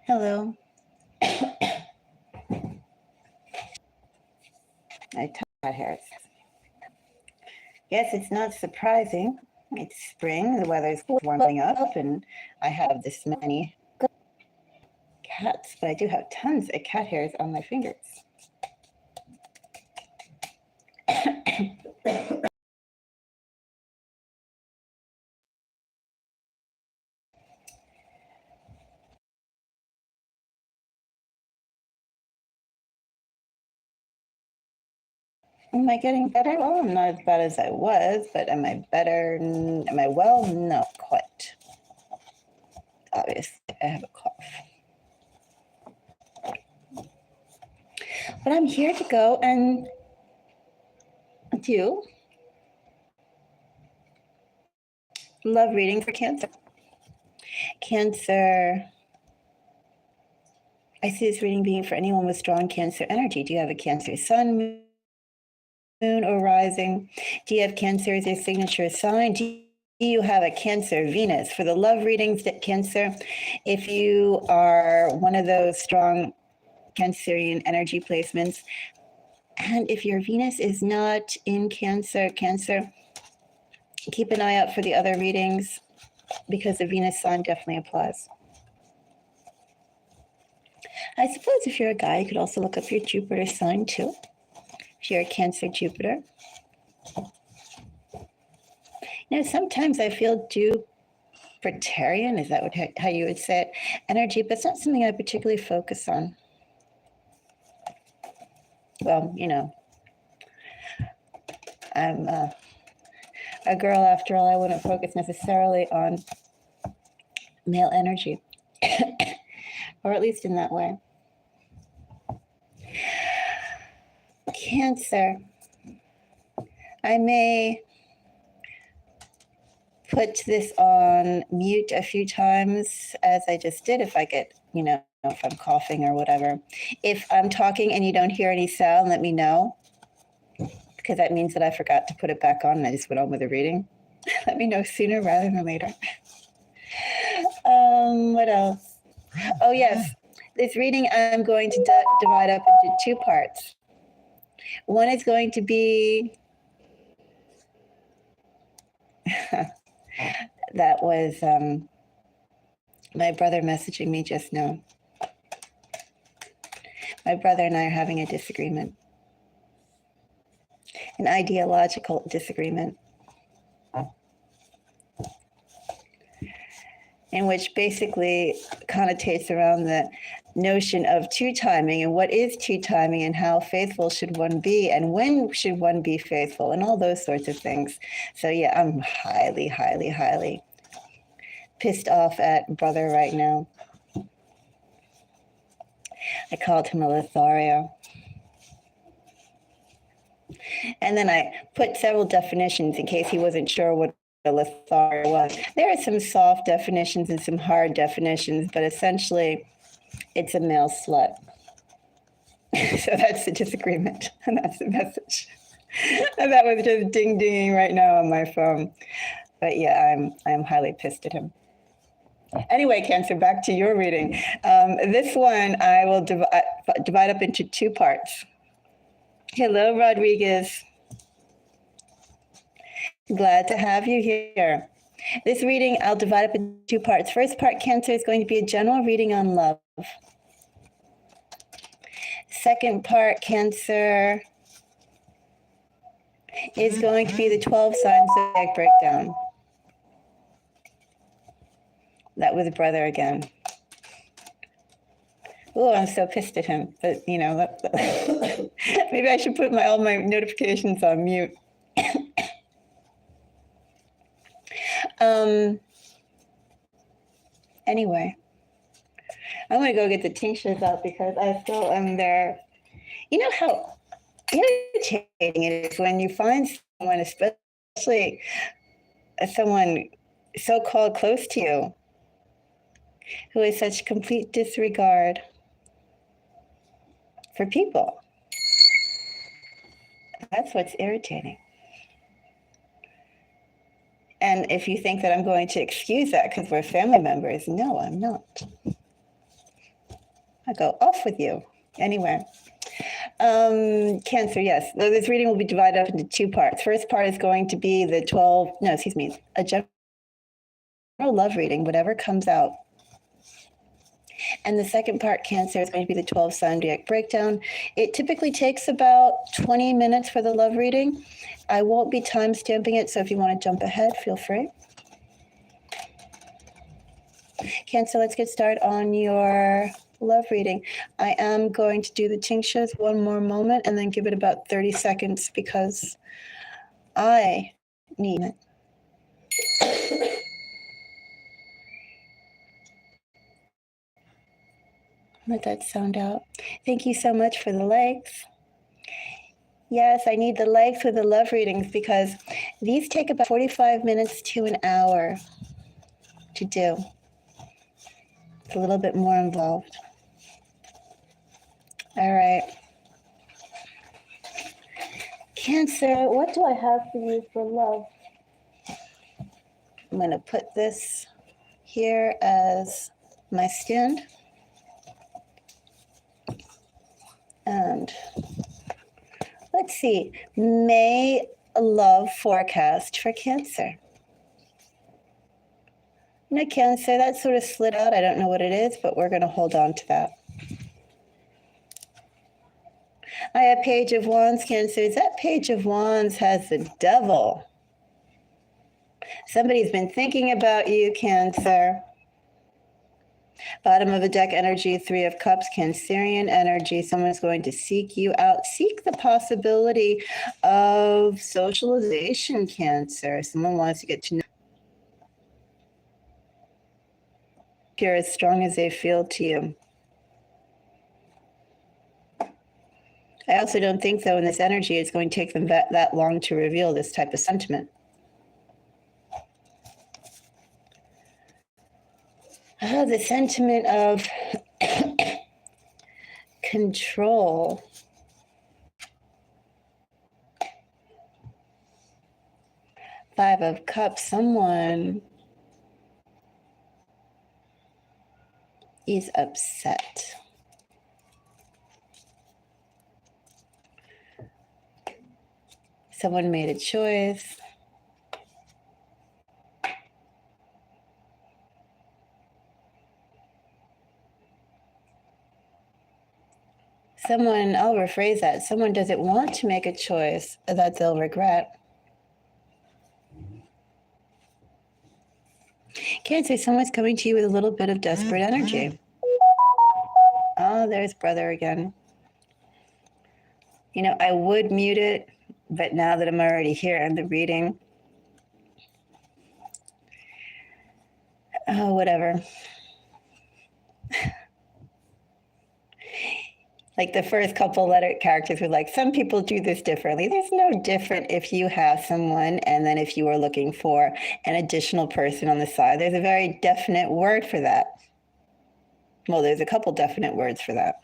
Hello. I cat hairs. Yes, it's not surprising. It's spring, the weather's warming up, and I have this many cats, but I do have tons of cat hairs on my fingers. Am I getting better? Well, I'm not as bad as I was, but am I better? Am I well? Not quite. Obviously, I have a cough. But I'm here to go and do love reading for Cancer. Cancer. I see this reading being for anyone with strong Cancer energy. Do you have a Cancer sun, moon, or rising? Do you have Cancer as your signature sign? Do you have a Cancer Venus? For the love readings, that Cancer, if you are one of those strong Cancerian energy placements, and if your Venus is not in Cancer, keep an eye out for the other readings because the Venus sign definitely applies. I suppose if you're a guy, you could also look up your Jupiter sign too. If you're a Cancer Jupiter. Sometimes I feel Jupiterian, is that how you would say it, energy, but it's not something I particularly focus on. Well, I'm a girl after all. I wouldn't focus necessarily on male energy, or at least in that way. Cancer. I may put this on mute a few times, as I just did, if I get, if I'm coughing or whatever. If I'm talking and you don't hear any sound, let me know, because that means that I forgot to put it back on and I just went on with the reading. Let me know sooner rather than later. What else? Oh, yes. This reading I'm going to divide up into two parts. One is going to be that was my brother messaging me just now. My brother and I are having a disagreement, an ideological disagreement, in which basically connotates around the notion of two-timing and what is two-timing and how faithful should one be and when should one be faithful and all those sorts of things. So yeah, I'm highly, highly, highly pissed off at brother right now. I called him a Lothario. And then I put several definitions in case he wasn't sure what a Lothario was. There are some soft definitions and some hard definitions, but essentially it's a male slut. So that's the disagreement, and that's the message. And that was just ding-dinging right now on my phone. But yeah, I'm highly pissed at him. Anyway, Cancer, back to your reading. This one I will divide up into two parts. Hello, Rodriguez. Glad to have you here. This reading I'll divide up into two parts. First part, Cancer, is going to be a general reading on love. Second part, Cancer, is going to be the 12 signs zodiac breakdown. That was brother again. Oh, I'm so pissed at him. But maybe I should put all my notifications on mute. Anyway, I'm gonna go get the tinctures out because I still am there. You know how irritating it is when you find someone, especially someone so-called close to you, who has such complete disregard for people. That's what's irritating. And if you think that I'm going to excuse that because we're family members, no, I'm not. I go off with you. Anyway. Cancer, yes. This reading will be divided up into two parts. First part is going to be a general love reading, whatever comes out. And the second part, Cancer, is going to be the 12 zodiac breakdown. It typically takes about 20 minutes for the love reading. I won't be time stamping it, so if you want to jump ahead, feel free. Cancer, let's get started on your love reading. I am going to do the tinctures one more moment and then give it about 30 seconds because I need it. Let that sound out. Thank you so much for the likes. Yes, I need the likes with the love readings because these take about 45 minutes to an hour to do. It's a little bit more involved. All right. Cancer, what do I have for you for love? I'm going to put this here as my stand. And let's see, May love forecast for Cancer. Cancer, that sort of slid out. I don't know what it is, but we're going to hold on to that. I have Page of Wands, Cancer. That Page of Wands has the devil. Somebody's been thinking about you, Cancer. Bottom of the deck energy, Three of Cups, Cancerian energy. Someone's going to seek you out. Seek the possibility of socialization, Cancer. Someone wants to get to know you as strong as they feel to you. I also don't think, though, in this energy, it's going to take them that long to reveal this type of sentiment. Oh, the sentiment of control. Five of Cups. Someone is upset. Someone made a choice. I'll rephrase that. Someone doesn't want to make a choice that they'll regret. Cancer, someone's coming to you with a little bit of desperate energy. Oh, there's brother again. I would mute it, but now that I'm already here in the reading, oh, whatever. Like the first couple letter characters were like, some people do this differently. There's no different if you have someone and then if you are looking for an additional person on the side. There's a very definite word for that. Well, there's a couple definite words for that.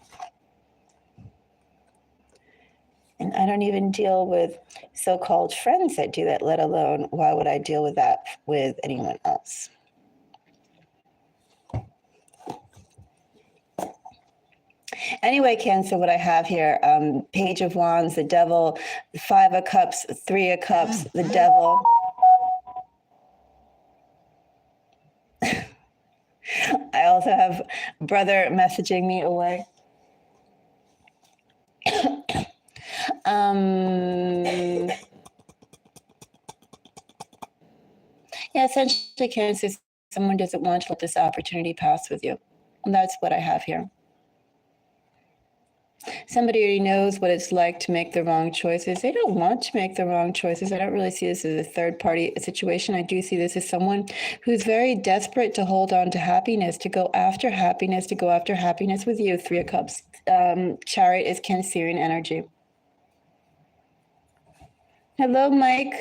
And I don't even deal with so-called friends that do that, let alone why would I deal with that with anyone else? Anyway, Cancer, what I have here, Page of Wands, the devil, Five of Cups, Three of Cups, the devil. I also have brother messaging me away. Yeah, essentially, Cancer, someone doesn't want to let this opportunity pass with you. And that's what I have here. Somebody already knows what it's like to make the wrong choices. They don't want to make the wrong choices. I don't really see this as a third party situation. I do see this as someone who's very desperate to hold on to happiness, to go after happiness, with you. Three of Cups. Chariot is Cancerian energy. Hello, Mike.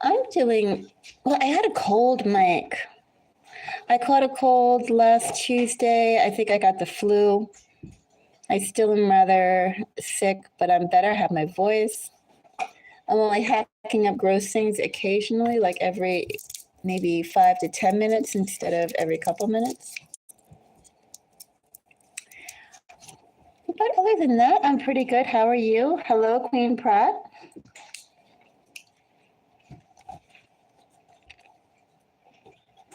I'm doing, well, I had a cold, Mike. I caught a cold last Tuesday. I think I got the flu. I still am rather sick, but I'm better. I have my voice. I'm only hacking up gross things occasionally, like every maybe 5 to 10 minutes instead of every couple minutes. But other than that, I'm pretty good. How are you? Hello, Queen Pratt.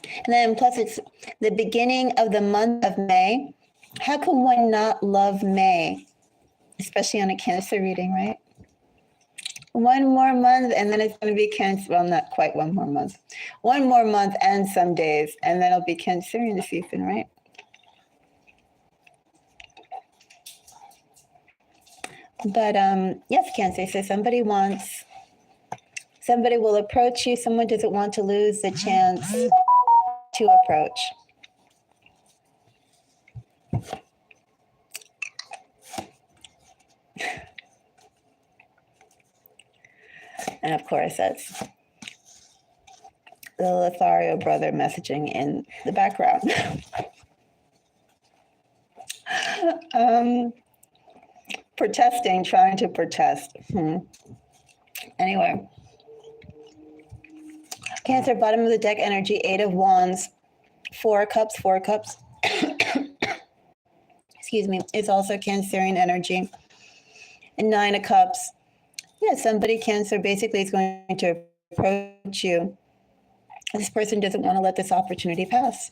And then plus it's the beginning of the month of May. How can one not love May? Especially on a Cancer reading, right? One more month and then it's going to be Cancer. Well, not quite one more month. One more month and some days, and then it'll be Cancerian season, right? But yes, Cancer. So somebody will approach you. Someone doesn't want to lose the chance to approach. And of course, that's the Lothario brother messaging in the background. Protesting, trying to protest. Anyway. Cancer, bottom of the deck energy, 8 of Wands, 4 cups. Excuse me. It's also Cancerian energy. And 9 of Cups. Yeah, somebody, Cancer, basically is going to approach you. This person doesn't want to let this opportunity pass.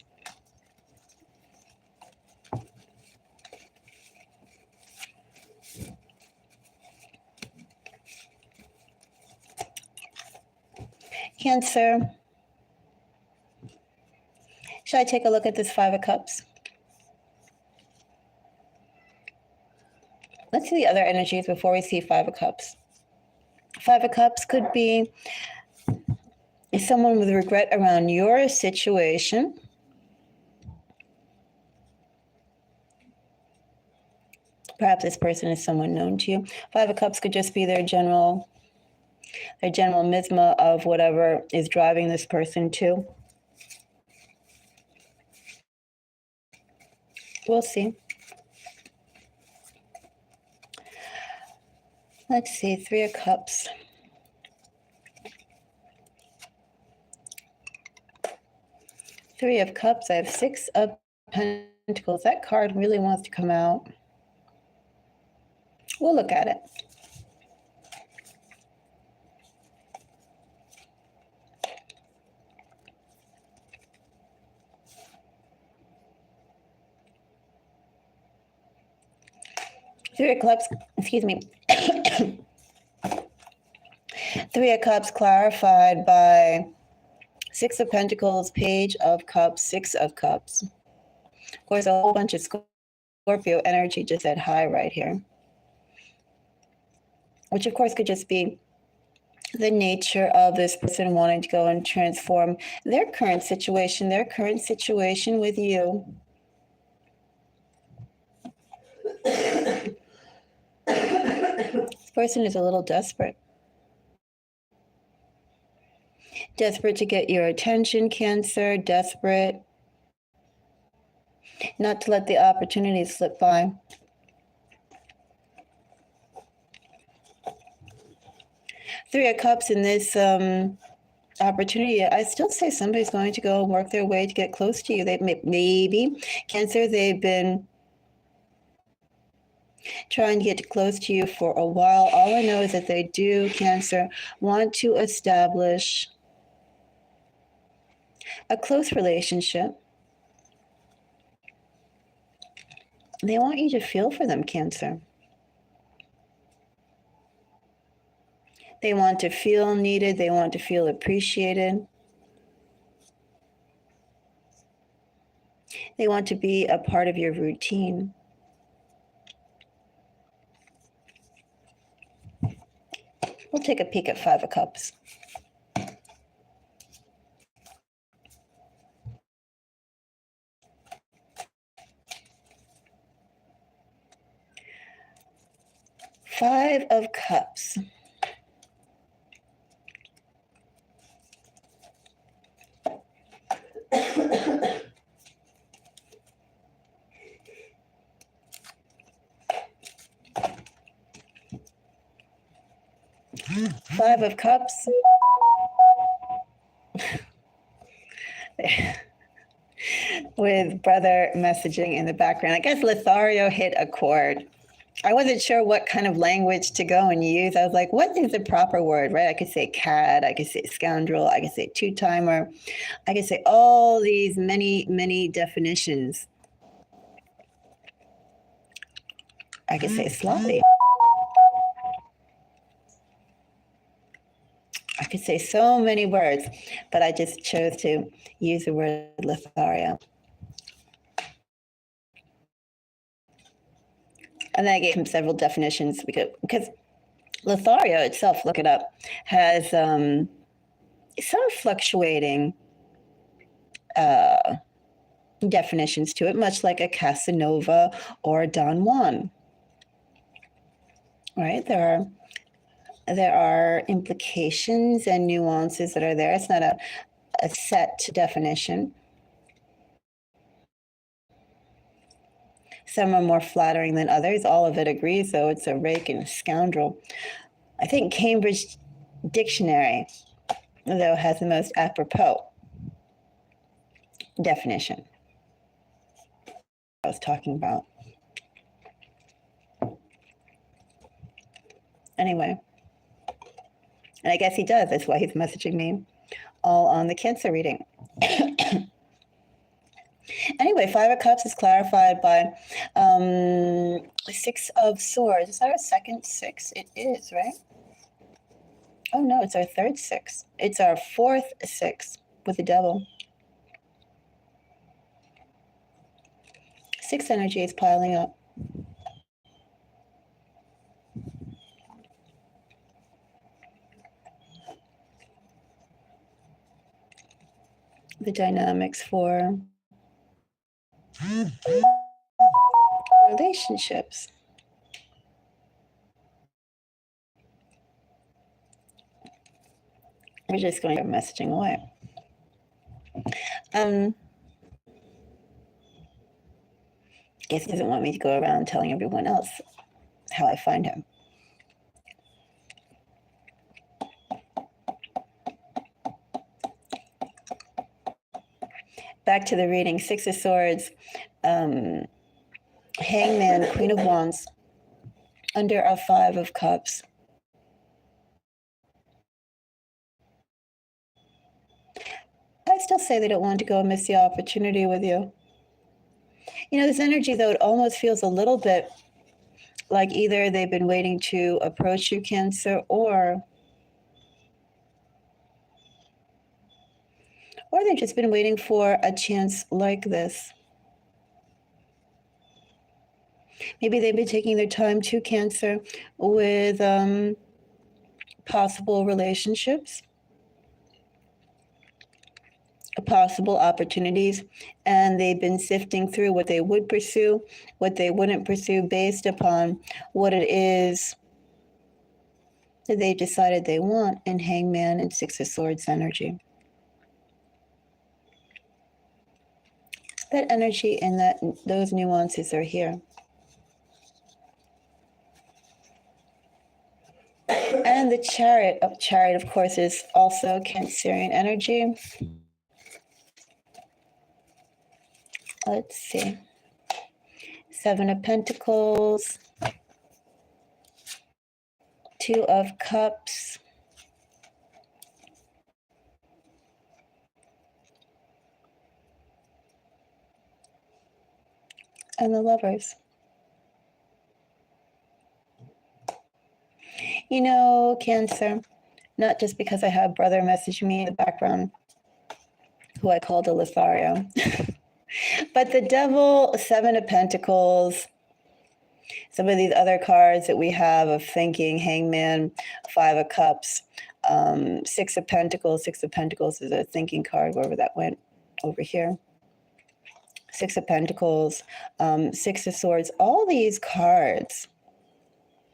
Cancer. Should I take a look at this 5 of Cups? Let's see the other energies before we see 5 of Cups. 5 of Cups could be someone with regret around your situation. Perhaps this person is someone known to you. 5 of Cups could just be their general misma of whatever is driving this person too. We'll see. Let's see, 3 of Cups. Three of Cups. I have 6 of Pentacles. That card really wants to come out. We'll look at it. Three of Cups, excuse me. 3 of Cups clarified by 6 of Pentacles, Page of Cups, 6 of Cups. Of course, a whole bunch of Scorpio energy just at high right here. Which, of course, could just be the nature of this person wanting to go and transform their current situation with you. This person is a little desperate. Desperate to get your attention, Cancer. Desperate not to let the opportunity slip by. Three of Cups in this opportunity. I still say somebody's going to go and work their way to get close to you. They maybe, Cancer, they've been trying to get close to you for a while. All I know is that they do, Cancer, want to establish a close relationship. They want you to feel for them, Cancer. They want to feel needed. They want to feel appreciated. They want to be a part of your routine. We'll take a peek at 5 of Cups. Five of Cups. Five of Cups. With brother messaging in the background. I guess Lothario hit a chord. I wasn't sure what kind of language to go and use. I was like, what is the proper word, right? I could say cad, I could say scoundrel, I could say two-timer. I could say all these many, many definitions. I could say sloppy. I could say so many words, but I just chose to use the word Lothario. And then I gave him several definitions because Lothario itself, look it up, has some fluctuating definitions to it, much like a Casanova or a Don Juan. Right? There are implications and nuances that are there. It's not a set definition. Some are more flattering than others. All of it agrees, though, it's a rake and a scoundrel. I think Cambridge Dictionary, though, has the most apropos definition I was talking about. Anyway, and I guess he does. That's why he's messaging me all on the Cancer reading. Anyway, Five of Cups is clarified by Six of Swords. Is that our second six? It is, right? Oh, no, it's our third six. It's our fourth six with the Devil. Six energy is piling up. The dynamics for relationships. We're just going to go messaging away. Guess he doesn't want me to go around telling everyone else how I find him. Back to the reading. Six of Swords, Hangman, Queen of Wands, under a Five of Cups. I still say they don't want to go and miss the opportunity with you. You know, this energy, though, it almost feels a little bit like either they've been waiting to approach you, Cancer, or they've just been waiting for a chance like this. Maybe they've been taking their time too, Cancer, with possible relationships, possible opportunities, and they've been sifting through what they would pursue, what they wouldn't pursue, based upon what it is that they decided they want in Hangman and Six of Swords energy. That energy and those nuances are here. And the Chariot, of course, is also Cancerian energy. Let's see. Seven of Pentacles, Two of Cups, and the Lovers. You know, Cancer, not just because I have brother message me in the background, who I called a Lothario, but the Devil, Seven of Pentacles, some of these other cards that we have of thinking, Hangman, Five of Cups, Six of Pentacles. Six of Pentacles is a thinking card, wherever that went, over here. Six of Pentacles, Six of Swords. All these cards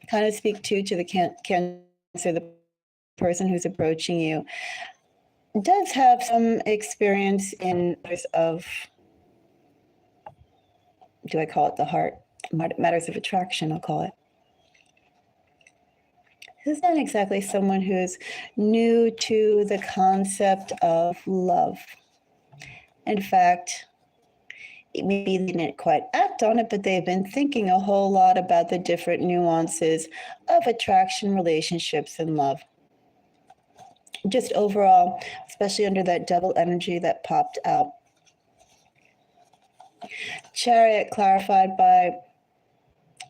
kind of speak to the Cancer, the person who's approaching you does have some experience in matters of, do I call it the heart? Matters of attraction, I'll call it. This is not exactly someone who's new to the concept of love. In fact, maybe they didn't quite act on it, but they've been thinking a whole lot about the different nuances of attraction, relationships, and love. Just overall, especially under that double energy that popped out. Chariot clarified by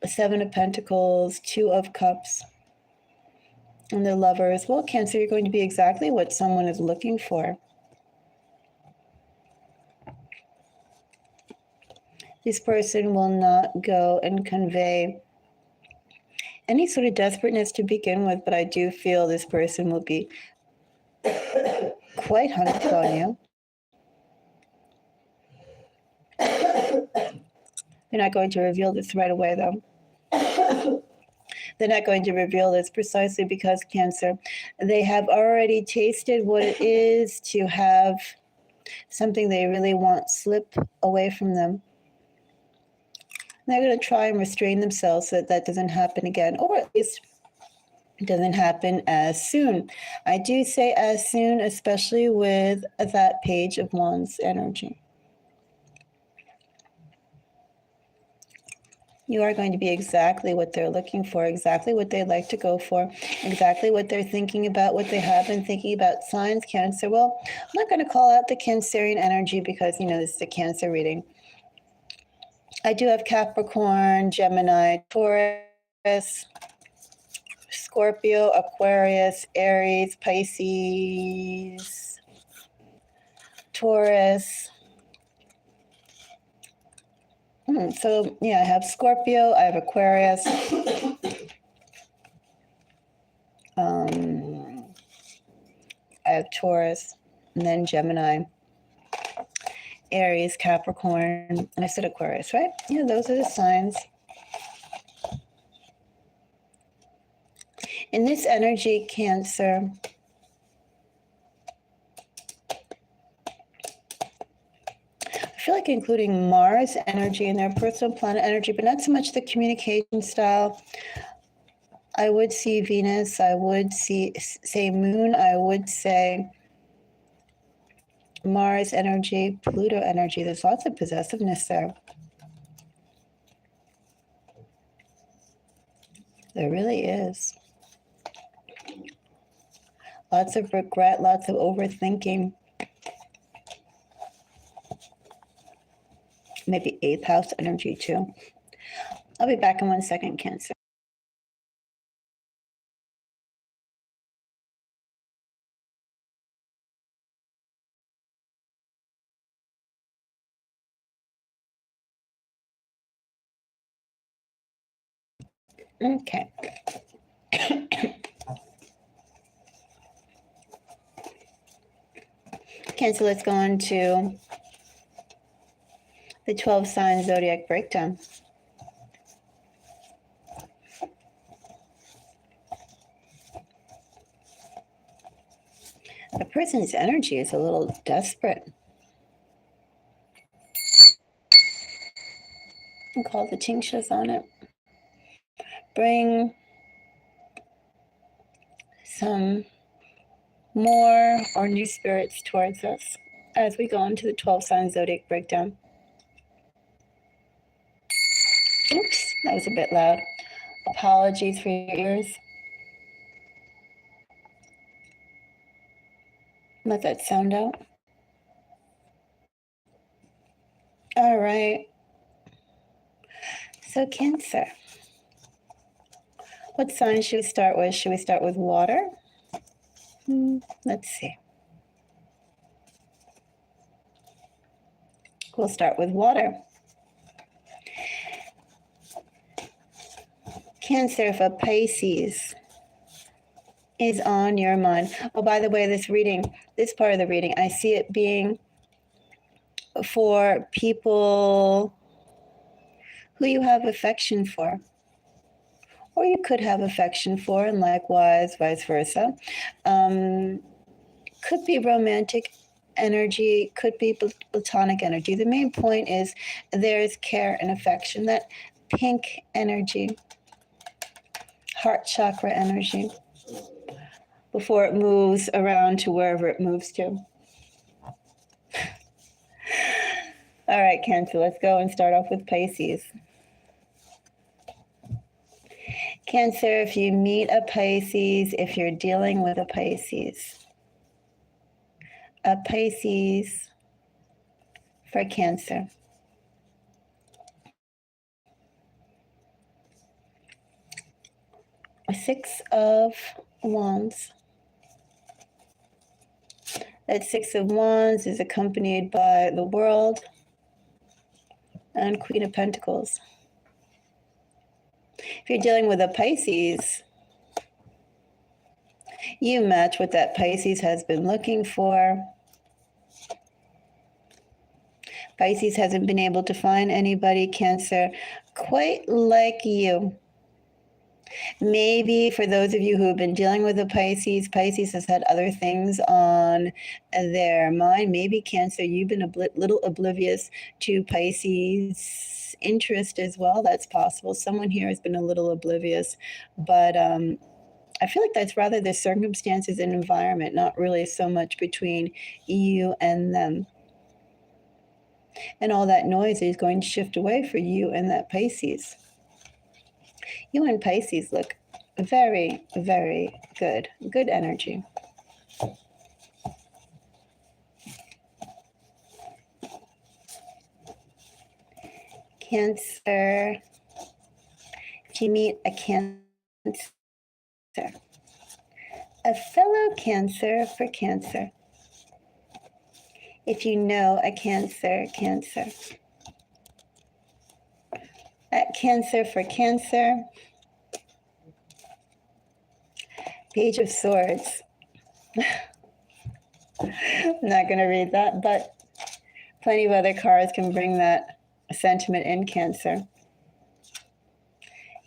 Seven of Pentacles, Two of Cups, and the Lovers. Well, Cancer, you're going to be exactly what someone is looking for. This person will not go and convey any sort of desperateness to begin with, but I do feel this person will be quite hung up on you. They're not going to reveal this right away, though. They're not going to reveal this precisely because, Cancer, they have already tasted what it is to have something they really want slip away from them. They're going to try and restrain themselves so that that doesn't happen again, or at least it doesn't happen as soon. I do say as soon, especially with that Page of Wands energy. You are going to be exactly what they're looking for, exactly what they'd like to go for, exactly what they're thinking about, what they have been thinking about. Signs, Cancer. Well, I'm not going to call out the Cancerian energy because, this is a Cancer reading. I do have Capricorn, Gemini, Taurus, Scorpio, Aquarius, Aries, Pisces, Taurus. So, I have Scorpio, I have Aquarius, I have Taurus, and then Gemini, Aries, Capricorn, and I said Aquarius, right? Yeah, those are the signs. In this energy, Cancer, I feel like including Mars energy in their personal planet energy, but not so much the communication style. I would see Venus, I would say Moon, I would say Mars energy, Pluto energy. There's lots of possessiveness there. There really is. Lots of regret, lots of overthinking. Maybe 8th house energy too. I'll be back in 1 second, Cancer. Okay. Cancer, let's go on to the 12 sign zodiac breakdown. A person's energy is a little desperate. I'll call the tinctures on it. Bring some more or new spirits towards us as we go into the 12 sign zodiac breakdown. Oops, that was a bit loud. Apologies for your ears. Let that sound out. All right. So Cancer. What sign should we start with? Should we start with water? Let's see. We'll start with water. Cancer, if a Pisces is on your mind. Oh, by the way, this part of the reading, I see it being for people who you have affection for, or you could have affection for, and likewise, vice versa. Could be romantic energy, could be platonic energy. The main point is there's care and affection, that pink energy, heart chakra energy. before it moves around to wherever it moves to. All right, Cancer, let's go and start off with Pisces. Cancer, if you meet a Pisces, if you're dealing with a Pisces for Cancer. Six of Wands. That Six of Wands is accompanied by the World and Queen of Pentacles. If you're dealing with a Pisces, you match what that Pisces has been looking for. Pisces hasn't been able to find anybody, Cancer, quite like you. Maybe for those of you who have been dealing with a Pisces, Pisces has had other things on their mind. Maybe, Cancer, you've been a little oblivious to Pisces' interest as well. That's possible. Someone here has been a little oblivious, but I feel like that's rather the circumstances and environment, not really so much between you and them. And all that noise is going to shift away for you and that Pisces. You and Pisces look very, very good. Good energy. Cancer. If you meet a Cancer, a fellow Cancer for Cancer. If you know a Cancer. At Cancer for Cancer. Page of Swords. I'm not going to read that, but plenty of other cards can bring that sentiment in, Cancer.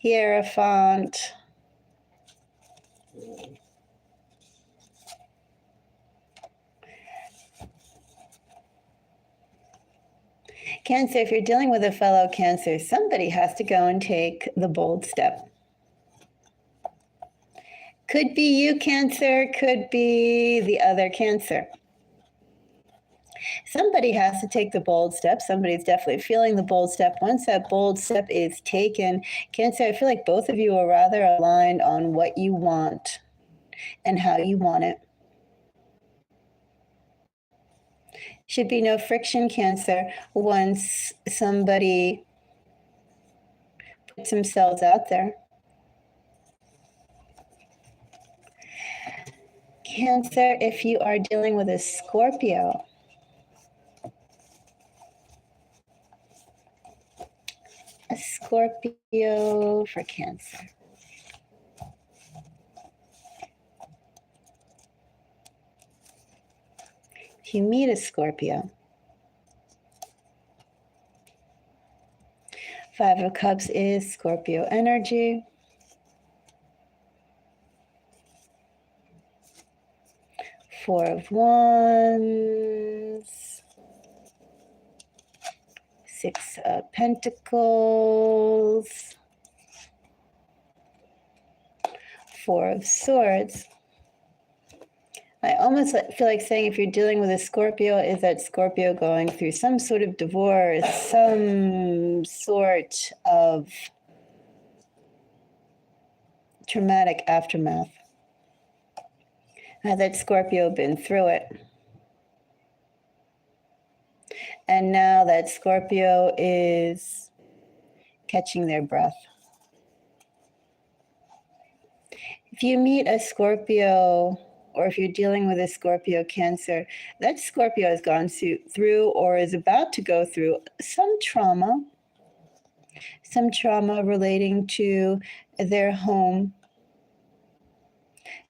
Hierophant. Cancer, if you're dealing with a fellow Cancer, somebody has to go and take the bold step. Could be you, Cancer, could be the other Cancer. Somebody has to take the bold step. Somebody's definitely feeling the bold step. Once that bold step is taken, Cancer, I feel like both of you are rather aligned on what you want and how you want it. Should be no friction, Cancer, once somebody puts themselves out there. Cancer, if you are dealing with a Scorpio, a Scorpio for Cancer. If you meet a Scorpio, Five of Cups is Scorpio energy. Four of Wands. Six of Pentacles. Four of Swords. I almost feel like saying if you're dealing with a Scorpio, is that Scorpio going through some sort of divorce, some sort of traumatic aftermath? Has that Scorpio been through it? And now that Scorpio is catching their breath. If you meet a Scorpio, or if you're dealing with a Scorpio Cancer, that Scorpio has gone through or is about to go through some trauma relating to their home,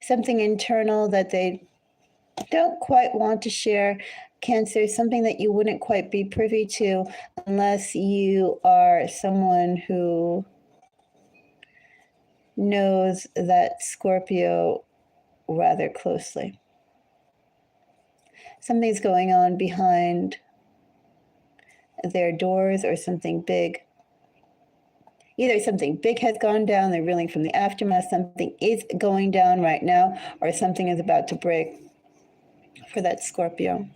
something internal that they don't quite want to share. Cancer, something that you wouldn't quite be privy to unless you are someone who knows that Scorpio rather closely. Something's going on behind their doors or something big. Either something big has gone down, they're reeling from the aftermath, something is going down right now, or something is about to break for that Scorpio.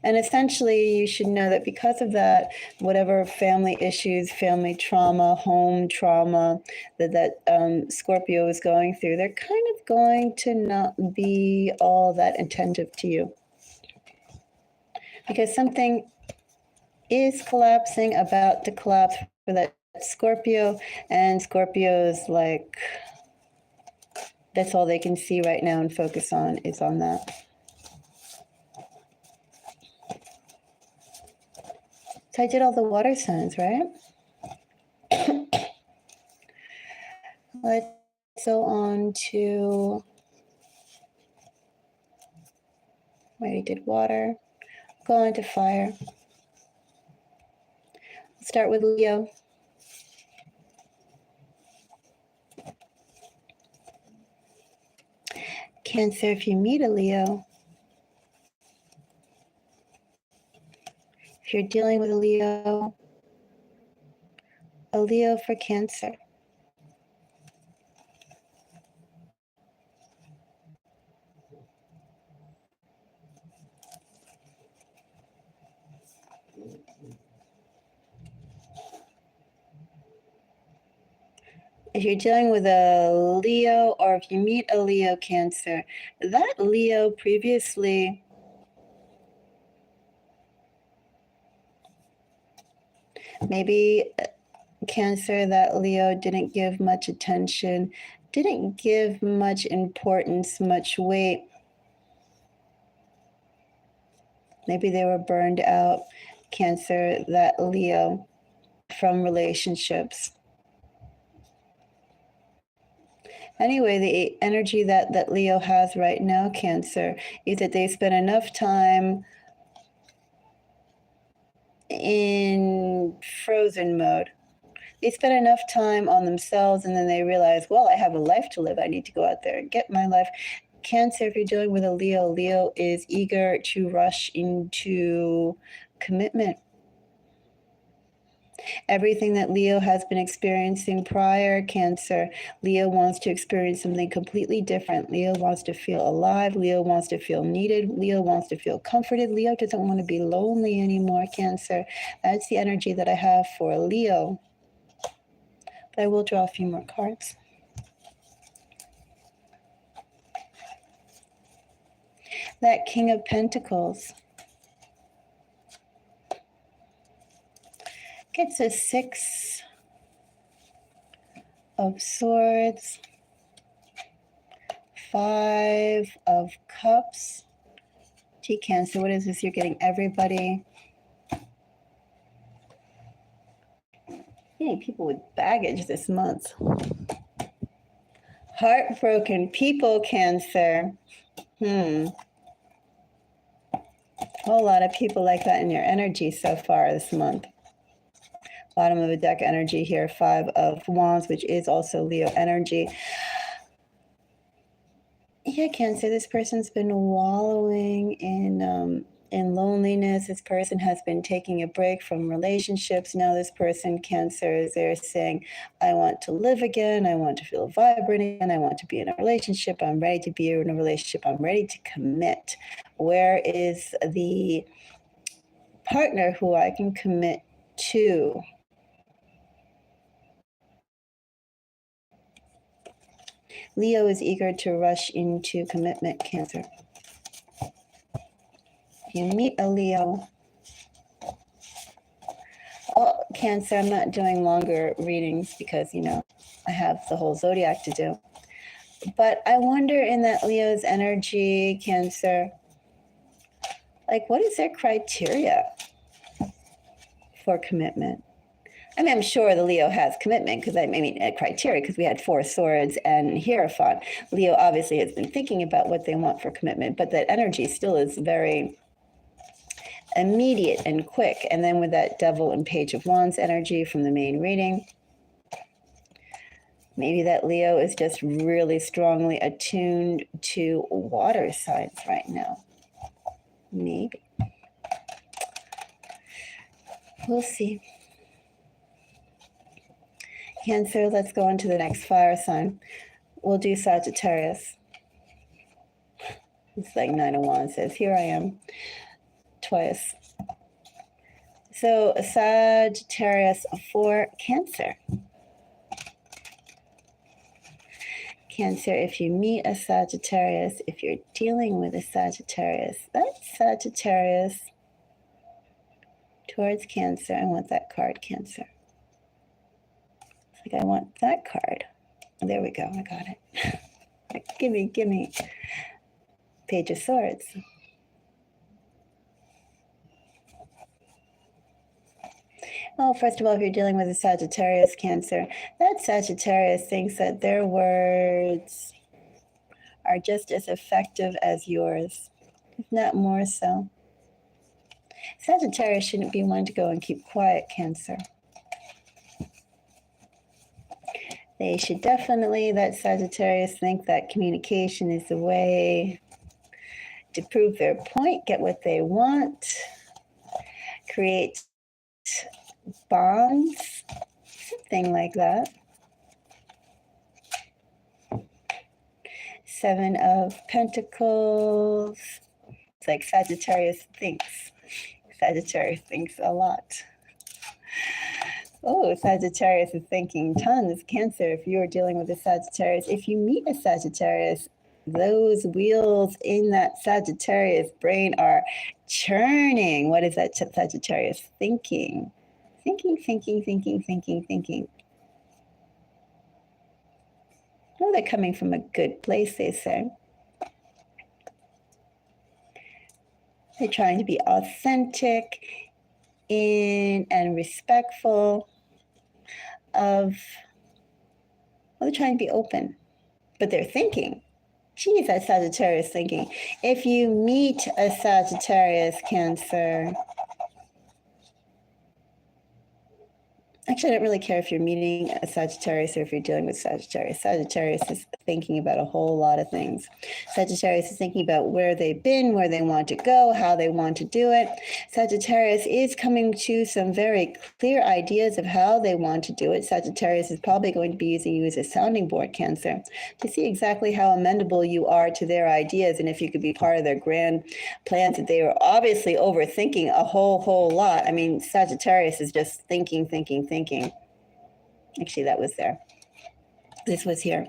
And essentially, you should know that because of that, whatever family issues, family trauma, home trauma that Scorpio is going through, they're kind of going to not be all that attentive to you. Because something is collapsing, about to collapse for that Scorpio, and Scorpio is like, that's all they can see right now and focus on is on that. So I did all the water signs, right? Let's go on to, I already did water. Go on to fire. Start with Leo. Cancer, if you meet a Leo, if you're dealing with a Leo for Cancer. If you're dealing with a Leo, or if you meet a Leo Cancer, that Leo previously maybe Cancer, that Leo didn't give much attention, didn't give much importance, much weight. Maybe they were burned out, Cancer, that Leo, from relationships. Anyway, the energy that Leo has right now, Cancer, is that they spend enough time in frozen mode. They spend enough time on themselves, and then they realize, well, I have a life to live. I need to go out there and get my life. Cancer, if you're dealing with a Leo is eager to rush into commitment. Everything that Leo has been experiencing prior, Cancer, Leo wants to experience something completely different. Leo wants to feel alive. Leo wants to feel needed. Leo wants to feel comforted. Leo doesn't want to be lonely anymore, Cancer. That's the energy that I have for Leo. But I will draw a few more cards. That King of Pentacles gets a 6 of Swords, 5 of Cups. Gee, Cancer, what is this? You're getting everybody. Hey, people with baggage this month. Heartbroken people, Cancer. A whole lot of people like that in your energy so far this month. Bottom of the deck energy here, 5 of Wands, which is also Leo energy. Yeah, Cancer, this person's been wallowing in loneliness. This person has been taking a break from relationships. Now this person, Cancer, is there saying, I want to live again. I want to feel vibrant again. I want to be in a relationship. I'm ready to be in a relationship. I'm ready to commit. Where is the partner who I can commit to? Leo is eager to rush into commitment, Cancer. If you meet a Leo, oh, Cancer, I'm not doing longer readings because, I have the whole zodiac to do. But I wonder in that Leo's energy, Cancer, like what is their criteria for commitment? I mean, I'm sure the Leo has commitment because a criteria, because we had 4 swords and Hierophant. Leo obviously has been thinking about what they want for commitment, but that energy still is very immediate and quick. And then with that Devil and Page of Wands energy from the main reading, maybe that Leo is just really strongly attuned to water signs right now. Maybe. We'll see. Cancer, let's go on to the next fire sign. We'll do Sagittarius. It's like Nine of Wands says, here I am, twice. So Sagittarius for Cancer. Cancer, if you meet a Sagittarius, if you're dealing with a Sagittarius, that's Sagittarius towards Cancer. I want that card, Cancer. It's like I want that card. There we go, I got it. Give me. Page of Swords. Well, first of all, if you're dealing with a Sagittarius Cancer, that Sagittarius thinks that their words are just as effective as yours, if not more so. Sagittarius shouldn't be one to go and keep quiet, Cancer. They should definitely, that Sagittarius, think that communication is the way to prove their point, get what they want, create bonds, something like that. Seven of Pentacles. It's like Sagittarius thinks. Sagittarius thinks a lot. Oh, Sagittarius is thinking tons. Cancer, if you are dealing with a Sagittarius, if you meet a Sagittarius, those wheels in that Sagittarius brain are churning. What is that Sagittarius thinking? Thinking. Well, they're coming from a good place, they say. They're trying to be authentic and respectful of, well, they're trying to be open, but they're thinking. Geez, that Sagittarius thinking. If you meet a Sagittarius Cancer, actually, I don't really care if you're meeting a Sagittarius or if you're dealing with Sagittarius. Sagittarius is thinking about a whole lot of things. Sagittarius is thinking about where they've been, where they want to go, how they want to do it. Sagittarius is coming to some very clear ideas of how they want to do it. Sagittarius is probably going to be using you as a sounding board, Cancer, to see exactly how amenable you are to their ideas and if you could be part of their grand plans that they are obviously overthinking a whole lot. I mean, Sagittarius is just thinking. Actually, that was there. This was here.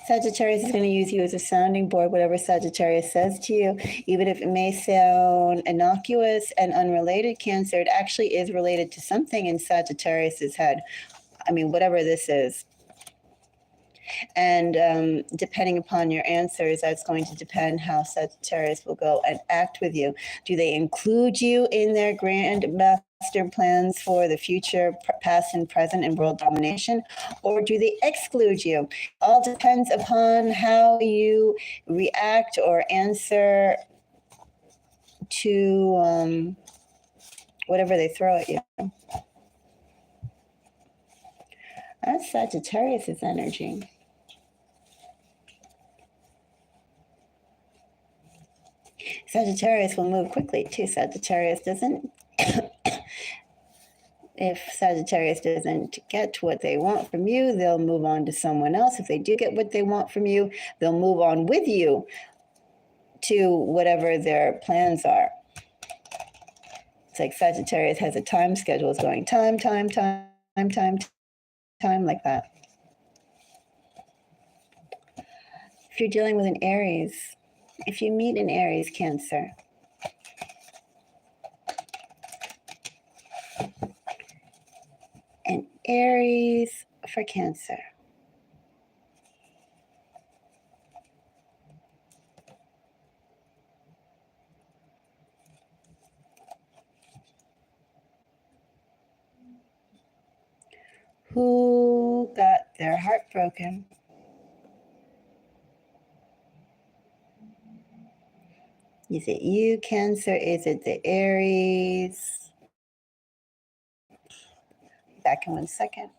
Sagittarius is going to use you as a sounding board, whatever Sagittarius says to you, even if it may sound innocuous and unrelated, Cancer, it actually is related to something in Sagittarius's head. I mean, whatever this is. And depending upon your answers, that's going to depend how Sagittarius will go and act with you. Do they include you in their grand master plans for the future, past and present, and world domination? Or do they exclude you? All depends upon how you react or answer to whatever they throw at you. That's Sagittarius's energy. Sagittarius will move quickly too. Sagittarius doesn't. If Sagittarius doesn't get what they want from you, they'll move on to someone else. If they do get what they want from you, they'll move on with you to whatever their plans are. It's like Sagittarius has a time schedule. It's going time, like that. If you're dealing with an Aries, if you meet an Aries Cancer, an Aries for Cancer. Who got their heart broken? Is it you, Cancer? Is it the Aries? Back in 1 second.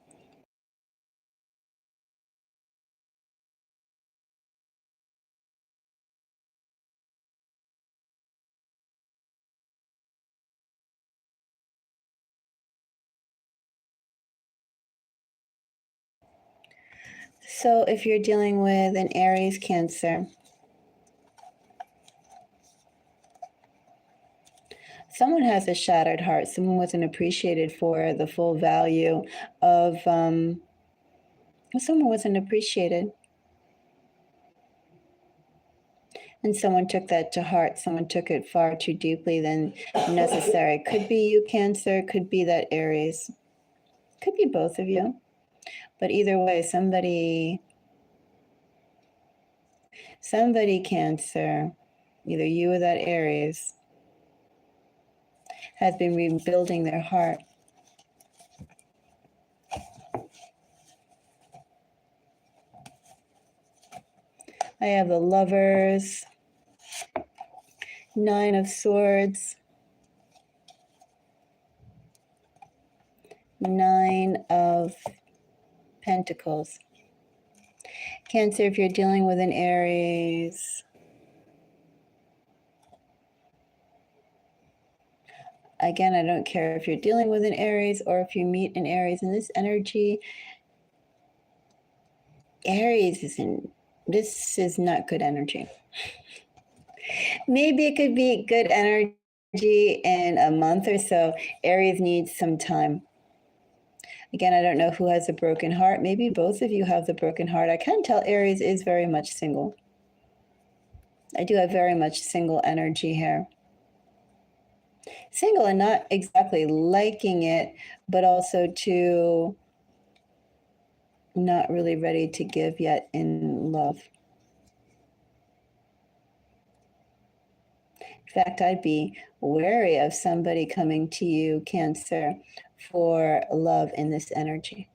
So if you're dealing with an Aries Cancer, someone has a shattered heart. Someone wasn't appreciated for the full value of, someone wasn't appreciated. And someone took that to heart. Someone took it far too deeply than necessary. Could be you, Cancer. Could be that Aries. Could be both of you. But either way, somebody, Cancer, either you or that Aries, has been rebuilding their heart. I have the Lovers, Nine of Swords, Nine of Pentacles. Cancer, if you're dealing with an Aries, again, I don't care if you're dealing with an Aries or if you meet an Aries in this energy. Aries this is not good energy. Maybe it could be good energy in a month or so. Aries needs some time. Again, I don't know who has a broken heart. Maybe both of you have the broken heart. I can tell Aries is very much single. I do have very much single energy here. Single and not exactly liking it, but also to not really ready to give yet in love. In fact, I'd be wary of somebody coming to you, Cancer, for love in this energy.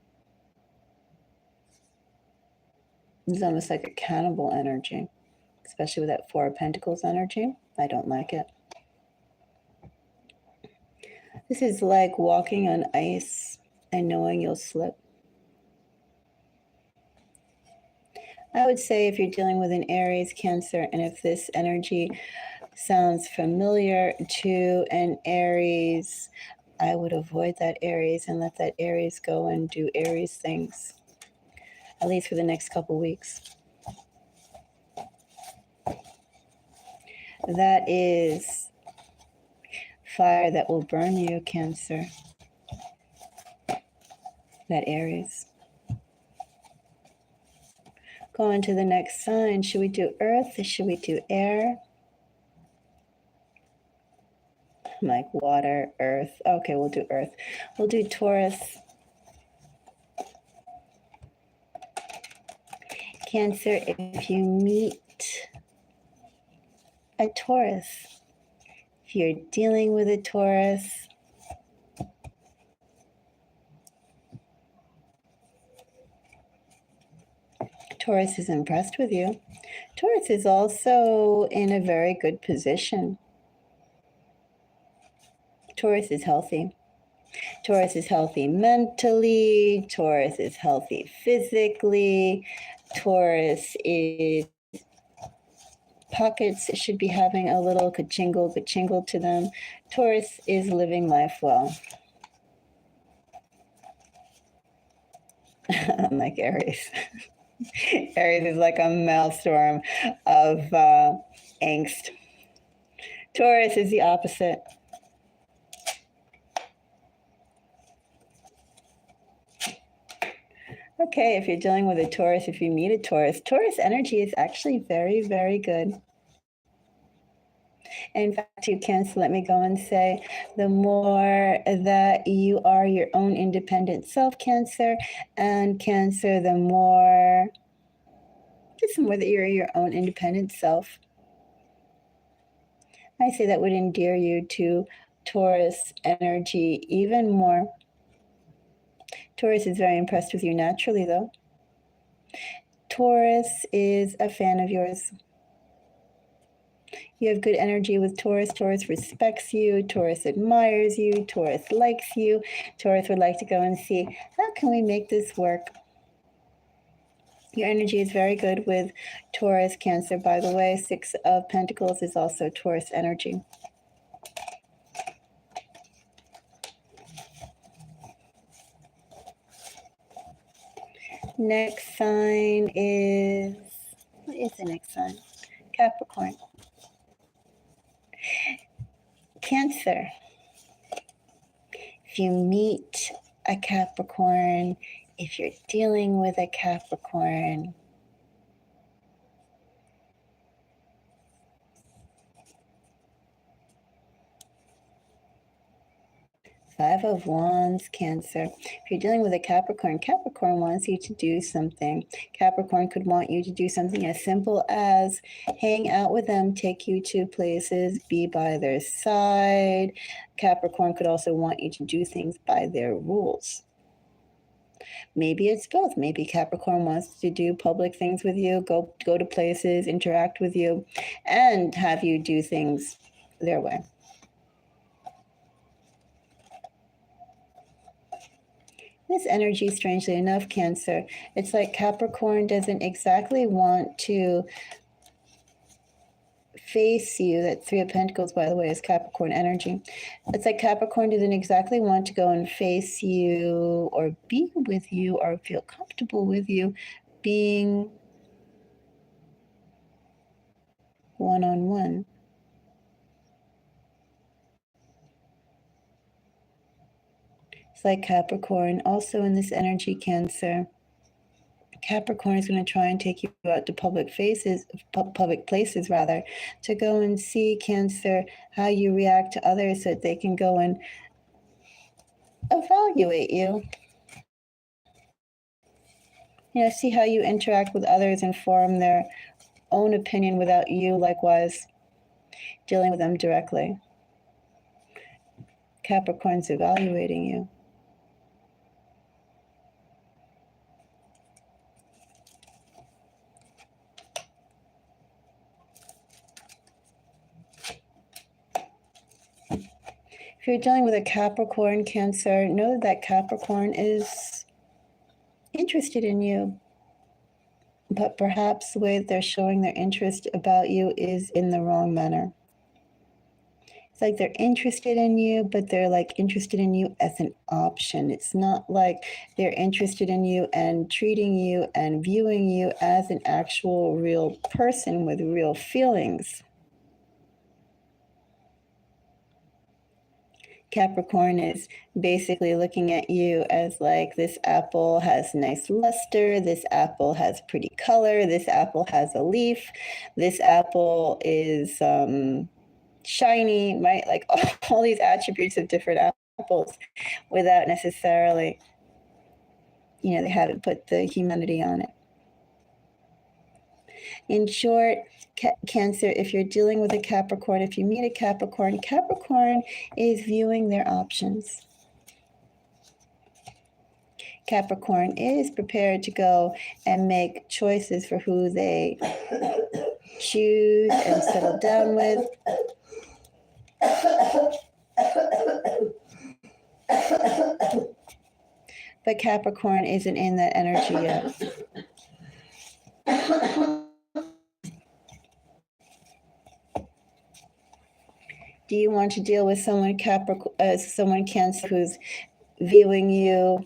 It's almost like a cannibal energy, especially with that Four of Pentacles energy. I don't like it. This is like walking on ice and knowing you'll slip. I would say if you're dealing with an Aries, Cancer, and if this energy sounds familiar to an Aries, I would avoid that Aries and let that Aries go and do Aries things, at least for the next couple weeks. That is fire that will burn you, Cancer. That Aries. Going to the next sign. Should we do Earth? Should we do air? Like water, Earth. Okay, we'll do Earth. We'll do Taurus. Cancer, if you meet a Taurus, if you're dealing with a Taurus, Taurus is impressed with you. Taurus is also in a very good position. Taurus is healthy. Taurus is healthy mentally. Taurus is healthy physically. Taurus is pockets should be having a little ka-chingle to them. Taurus is living life well. Unlike Aries. Aries is like a maelstrom of angst. Taurus is the opposite. Okay, if you're dealing with a Taurus, if you meet a Taurus, Taurus energy is actually very, very good. In fact, you Cancer, let me go and say, the more that you are your own independent self, Cancer, and Cancer, the more that you're your own independent self, I say that would endear you to Taurus energy even more. Taurus is very impressed with you naturally, though. Taurus is a fan of yours. You have good energy with Taurus. Taurus respects you. Taurus admires you. Taurus likes you. Taurus would like to go and see, how can we make this work? Your energy is very good with Taurus, Cancer. By the way, Six of Pentacles is also Taurus energy. Next sign is, what is the next sign? Capricorn. Cancer. If you meet a Capricorn, if you're dealing with a Capricorn, Five of Wands, Cancer. If you're dealing with a Capricorn, Capricorn wants you to do something. Capricorn could want you to do something as simple as hang out with them, take you to places, be by their side. Capricorn could also want you to do things by their rules. Maybe it's both. Maybe Capricorn wants to do public things with you, go to places, interact with you, and have you do things their way. This energy, strangely enough, Cancer, it's like Capricorn doesn't exactly want to face you. That Three of Pentacles, by the way, is Capricorn energy. It's like Capricorn doesn't exactly want to go and face you or be with you or feel comfortable with you being one-on-one. It's like Capricorn, also in this energy, Cancer. Capricorn is going to try and take you out to public places, to go and see, Cancer, how you react to others so that they can go and evaluate you. See how you interact with others and form their own opinion without you, likewise, dealing with them directly. Capricorn's evaluating you. If you're dealing with a Capricorn, Cancer, know that Capricorn is interested in you. But perhaps the way that they're showing their interest about you is in the wrong manner. It's like they're interested in you, but they're like interested in you as an option. It's not like they're interested in you and treating you and viewing you as an actual real person with real feelings. Capricorn is basically looking at you as like, this apple has nice luster, this apple has pretty color, this apple has a leaf, this apple is shiny, right? Like all these attributes of different apples without necessarily, they haven't put the humanity on it. In short, Cancer, if you're dealing with a Capricorn, if you meet a Capricorn, Capricorn is viewing their options. Capricorn is prepared to go and make choices for who they choose and settle down with. But Capricorn isn't in that energy yet. Do you want to deal with someone Cancer who's viewing you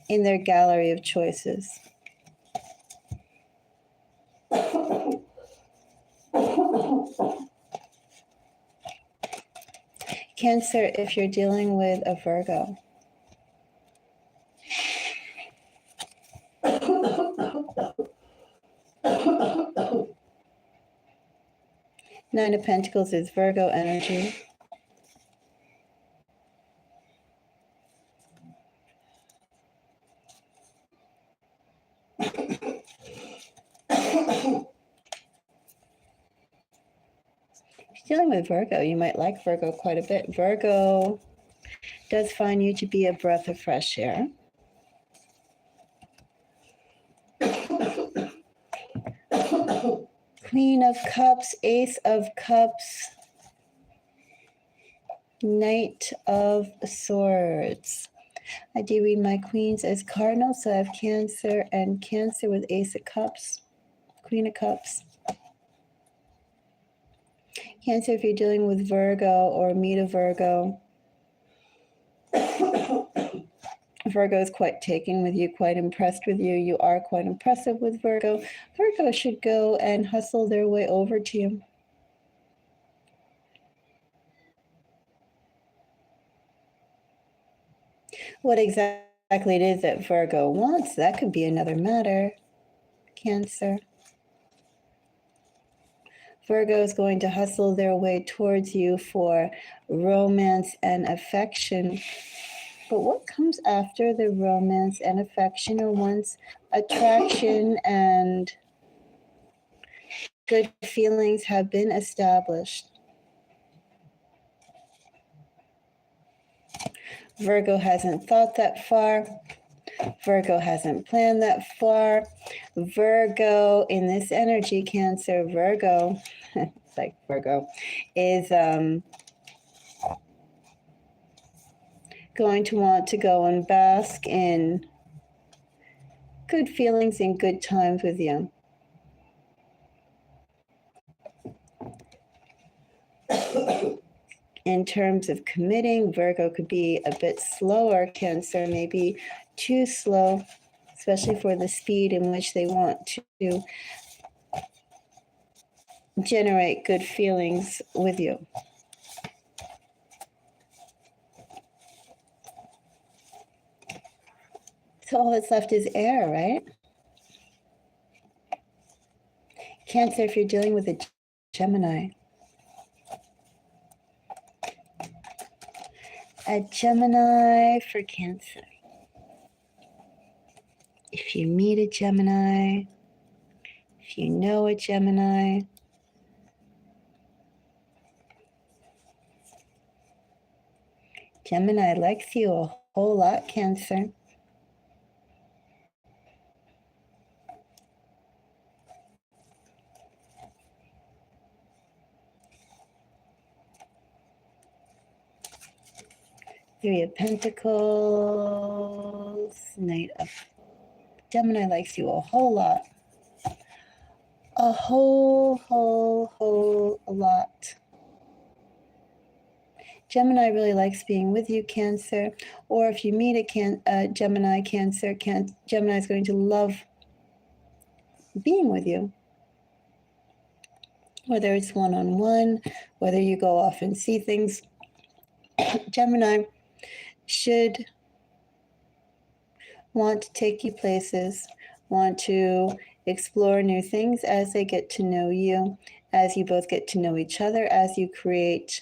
in their gallery of choices? Cancer, if you're dealing with a Virgo. Nine of Pentacles is Virgo energy. If you're dealing with Virgo, you might like Virgo quite a bit. Virgo does find you to be a breath of fresh air. Queen of Cups, Ace of Cups, Knight of Swords. I do read my queens as cardinals, so I have Cancer and Cancer with Ace of Cups, Queen of Cups. Cancer, if you're dealing with Virgo or meet a Virgo, Virgo is quite taken with you, quite impressed with you. You are quite impressive with Virgo. Virgo should go and hustle their way over to you. What exactly it is that Virgo wants, that could be another matter. Cancer. Virgo is going to hustle their way towards you for romance and affection. But what comes after the romance and affection, or once attraction and good feelings have been established? Virgo hasn't thought that far. Virgo hasn't planned that far. Virgo, in this energy, Cancer, Virgo, it's like Virgo, is going to want to go and bask in good feelings and good times with you. In terms of committing, Virgo could be a bit slower, Cancer, maybe too slow, especially for the speed in which they want to generate good feelings with you. So all that's left is air, right? Cancer, if you're dealing with a Gemini. A Gemini for Cancer. If you meet a Gemini, if you know a Gemini, Gemini likes you a whole lot, Cancer. Three of Pentacles, Knight of Gemini likes you a whole lot. A whole lot. Gemini really likes being with you, Cancer. Or if you meet a Gemini, Cancer, Gemini is going to love being with you. Whether it's one-on-one, whether you go off and see things, Gemini should want to take you places, want to explore new things as they get to know you, as you both get to know each other, as you create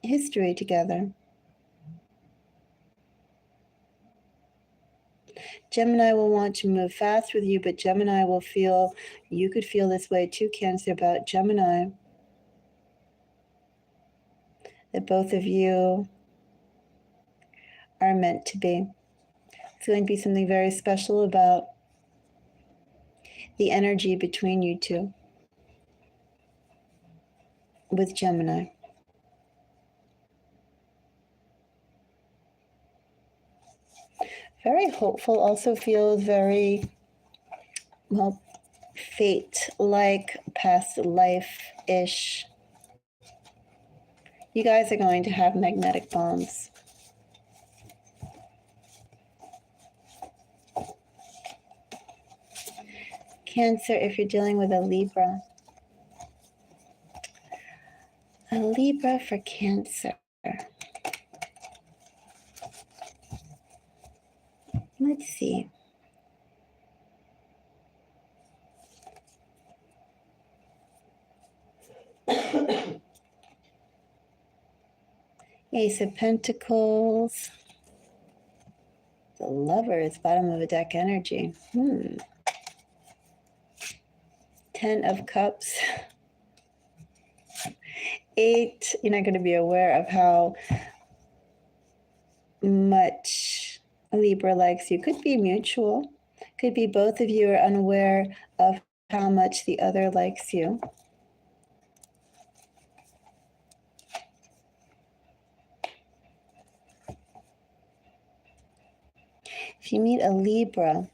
history together. Gemini will want to move fast with you, but Gemini will feel, you could feel this way too, Cancer, about Gemini, that both of you are meant to be. It's going to be something very special about the energy between you two with Gemini. Very hopeful, also feels very, well, fate-like, past life-ish. You guys are going to have magnetic bonds. Cancer, if you're dealing with a Libra. A Libra for Cancer. Let's see. Ace of Pentacles. The Lovers, bottom of the deck energy. 10 of Cups. 8, you're not going to be aware of how much Libra likes you. Could be mutual. Could be both of you are unaware of how much the other likes you. If you meet a Libra,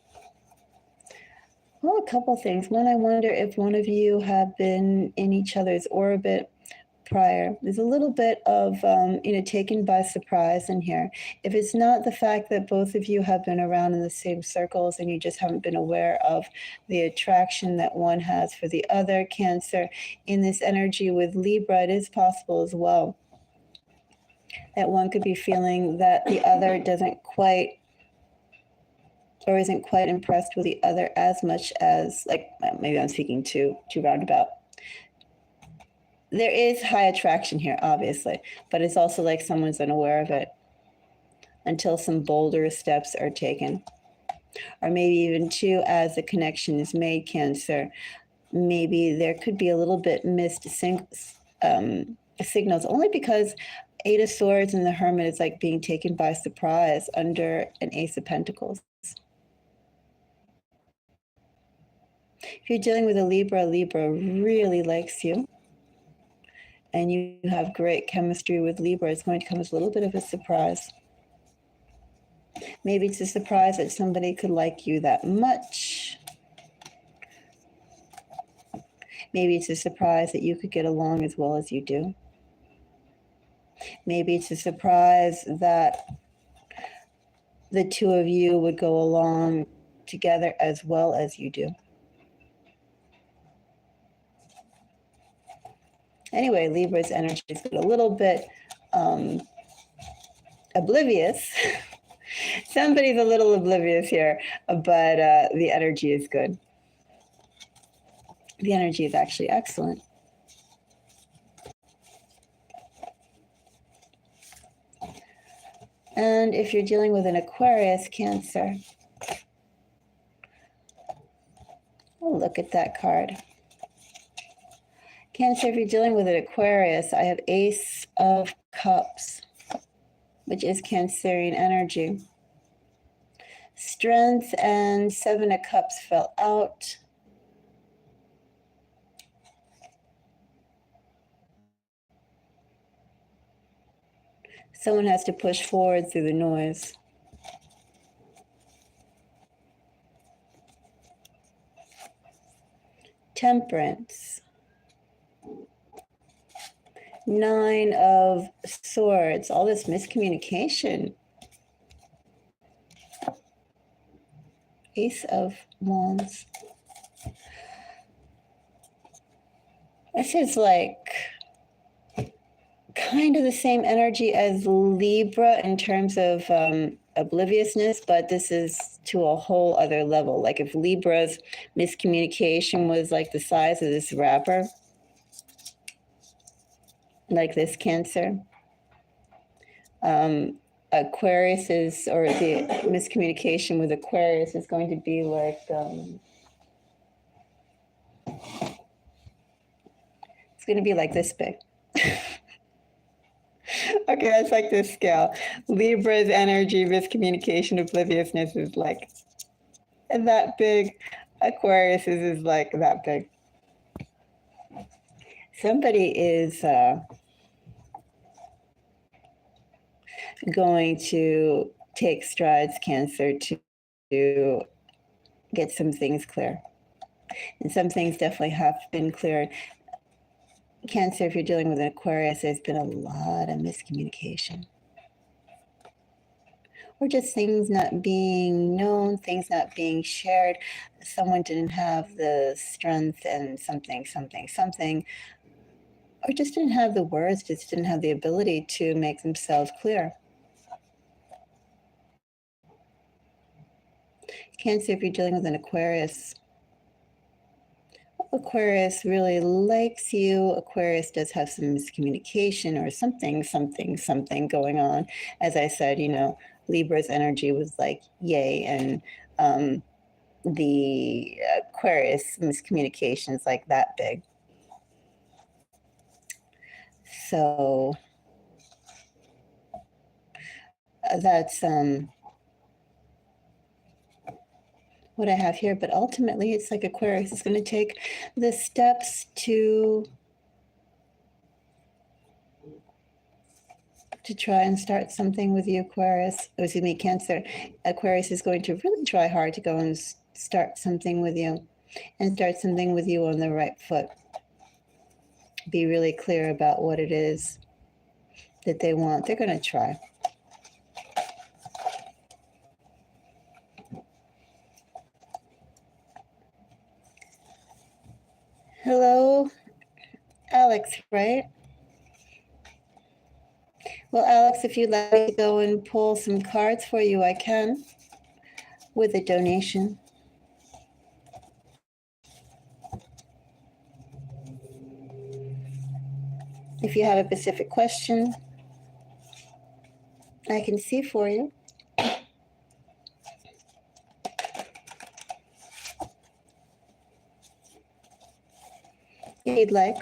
well, a couple things. One, I wonder if one of you have been in each other's orbit prior. There's a little bit of, taken by surprise in here. If it's not the fact that both of you have been around in the same circles and you just haven't been aware of the attraction that one has for the other, Cancer, in this energy with Libra, it is possible as well that one could be feeling that the other doesn't quite or isn't quite impressed with the other as much as, like, maybe I'm speaking too roundabout. There is high attraction here, obviously, but it's also like someone's unaware of it until some bolder steps are taken. Or maybe even too, as the connection is made, Cancer, maybe there could be a little bit missed signals, only because Eight of Swords and the Hermit is like being taken by surprise under an Ace of Pentacles. If you're dealing with a Libra really likes you and you have great chemistry with Libra, it's going to come as a little bit of a surprise. Maybe it's a surprise that somebody could like you that much. Maybe it's a surprise that you could get along as well as you do. Maybe it's a surprise that the two of you would go along together as well as you do. Anyway, Libra's energy is a little bit oblivious. Somebody's a little oblivious here, but the energy is good. The energy is actually excellent. And if you're dealing with an Aquarius, Cancer, oh, look at that card. Cancer, if you're dealing with an Aquarius, I have Ace of Cups, which is Cancerian energy. Strength and Seven of Cups fell out. Someone has to push forward through the noise. Temperance. Nine of Swords, all this miscommunication. Ace of Wands. This is like kind of the same energy as Libra in terms of obliviousness, but this is to a whole other level. Like if Libra's miscommunication was like the size of this wrapper, like this, Cancer, Aquarius is, or the miscommunication with Aquarius is going to be like, it's going to be like this big. Okay, that's like this scale. Libra's energy, miscommunication, obliviousness is like that big. Aquarius is like that big. Somebody is going to take strides, Cancer, to get some things clear. And some things definitely have been cleared. Cancer, if you're dealing with an Aquarius, there's been a lot of miscommunication. Or just things not being known, things not being shared. Someone didn't have the strength and something, or just didn't have the words, just didn't have the ability to make themselves clear. Cancer, if you're dealing with an Aquarius, Aquarius really likes you. Aquarius does have some miscommunication or something going on. As I said, Libra's energy was like, yay. And the Aquarius miscommunication is like that big. So that's what I have here, but ultimately it's like Aquarius is going to take the steps to try and start something with you, Aquarius. Oh, excuse me, Cancer. Aquarius is going to really try hard to go and start something with you, and start something with you on the right foot. be really clear about what it is that they want. They're going to try. Hello, Alex, right? Well, Alex, if you'd like to go and pull some cards for you, I can with a donation. If you have a specific question, I can see for you. If you'd like.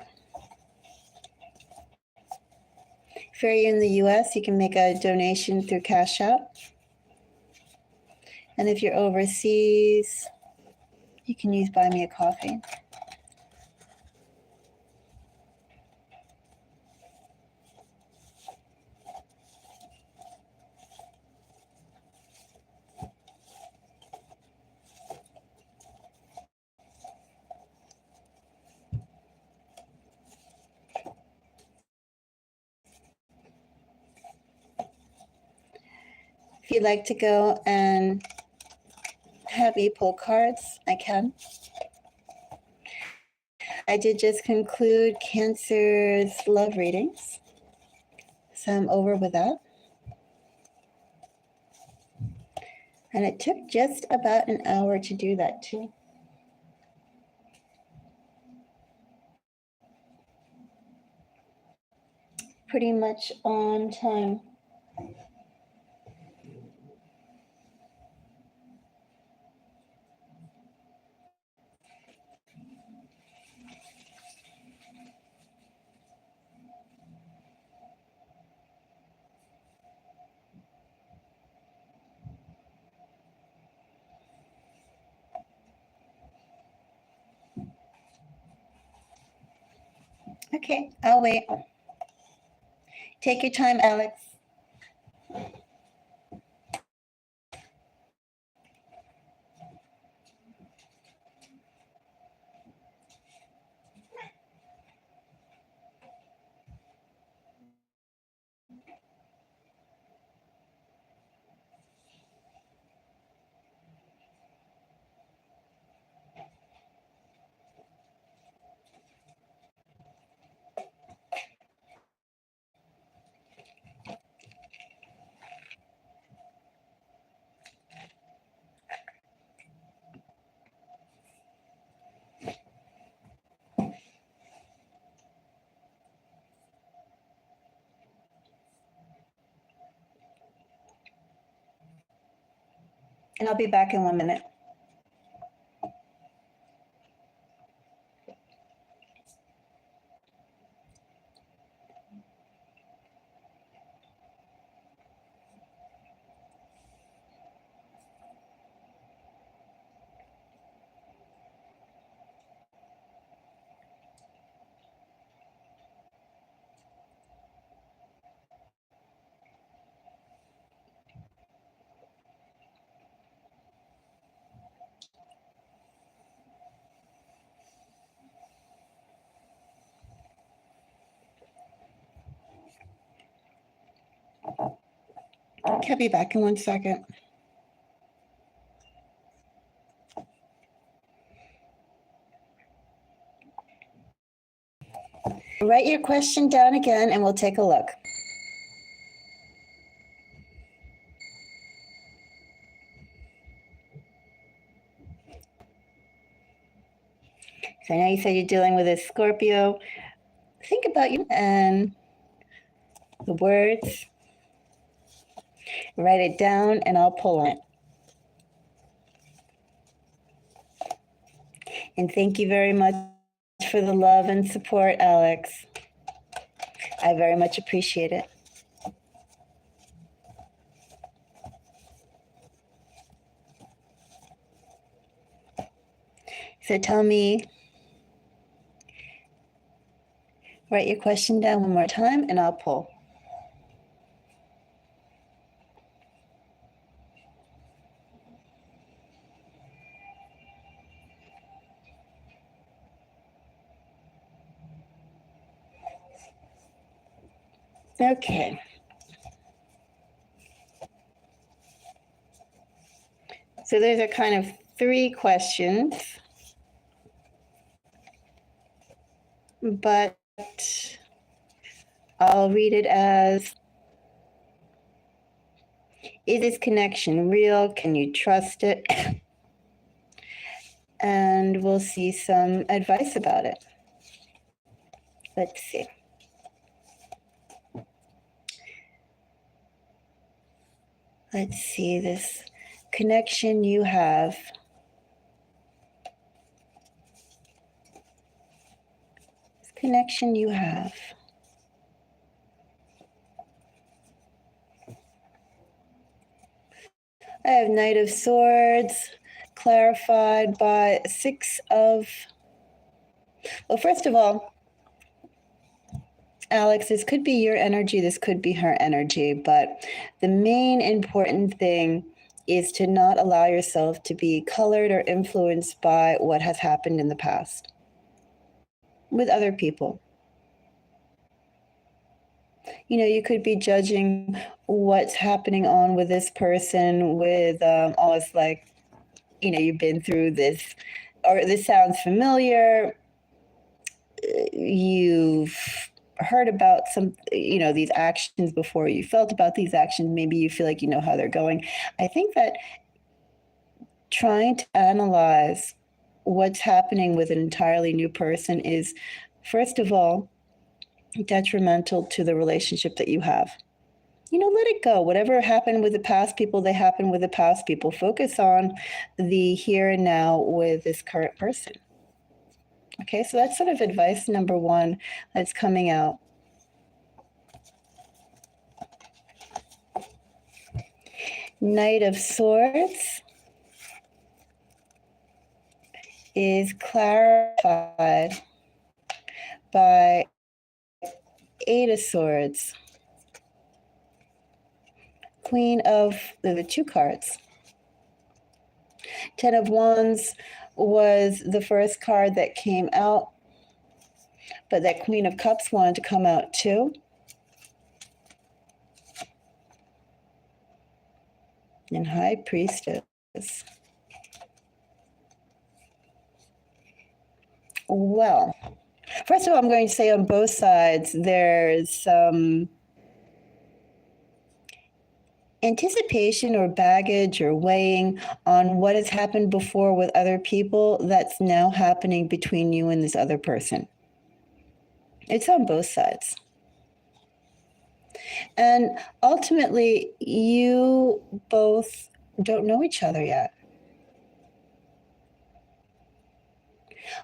If you're in the US, you can make a donation through Cash App. And if you're overseas, you can use Buy Me a Coffee. If you'd like to go and have me pull cards, I can. I did just conclude Cancer's love readings, so I'm over with that. And it took just about an hour to do that too. Pretty much on time. Okay, I'll wait. Take your time, Alex. And I'll be back in 1 minute. I'll be back in 1 second. Write your question down again and we'll take a look. So I know you said you're dealing with a Scorpio. Think about you and the words. Write it down and I'll pull it. And thank you very much for the love and support, Alex. I very much appreciate it. So tell me, write your question down one more time and I'll pull. Okay. So those are kind of 3 questions, but I'll read it as, is this connection real? Can you trust it? And we'll see some advice about it. Let's see. Let's see this connection you have. This connection you have. I have Knight of Swords clarified by 6 of... Well, first of all, Alex, this could be your energy, this could be her energy, but the main important thing is to not allow yourself to be colored or influenced by what has happened in the past with other people. You know, you could be judging what's happening on with this person with almost like, you know, you've been through this, or this sounds familiar. You've heard about some, you know, these actions before, you felt about these actions, maybe you feel like you know how they're going. I think that trying to analyze what's happening with an entirely new person is, first of all, detrimental to the relationship that you have. You know, let it go. Whatever happened with the past people, they happen with the past people. Focus on the here and now with this current person. Okay, so that's sort of advice number 1 that's coming out. Knight of Swords is clarified by 8 of Swords. Queen of the 2 cards. 10 of Wands was the first card that came out, but that Queen of Cups wanted to come out too. And High Priestess. Well, first of all, I'm going to say on both sides, there's some anticipation or baggage or weighing on what has happened before with other people that's now happening between you and this other person. It's on both sides. And ultimately, you both don't know each other yet.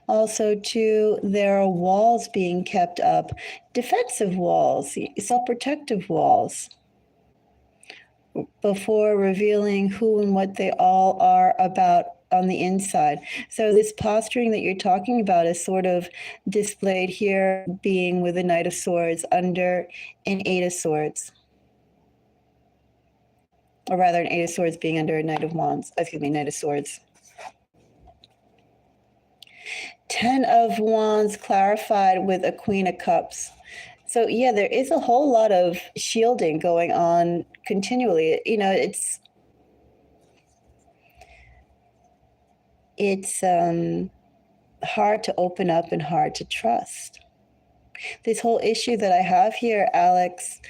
Also, too, there are walls being kept up, defensive walls, self-protective walls, before revealing who and what they all are about on the inside. So this posturing that you're talking about is sort of displayed here, being with a Knight of Swords under an 8 of Swords. Or rather, an 8 of Swords being under a Knight of Wands, Knight of Swords. 10 of Wands clarified with a Queen of Cups. So yeah, there is a whole lot of shielding going on continually. You know, it's hard to open up and hard to trust. This whole issue that I have here, Alex,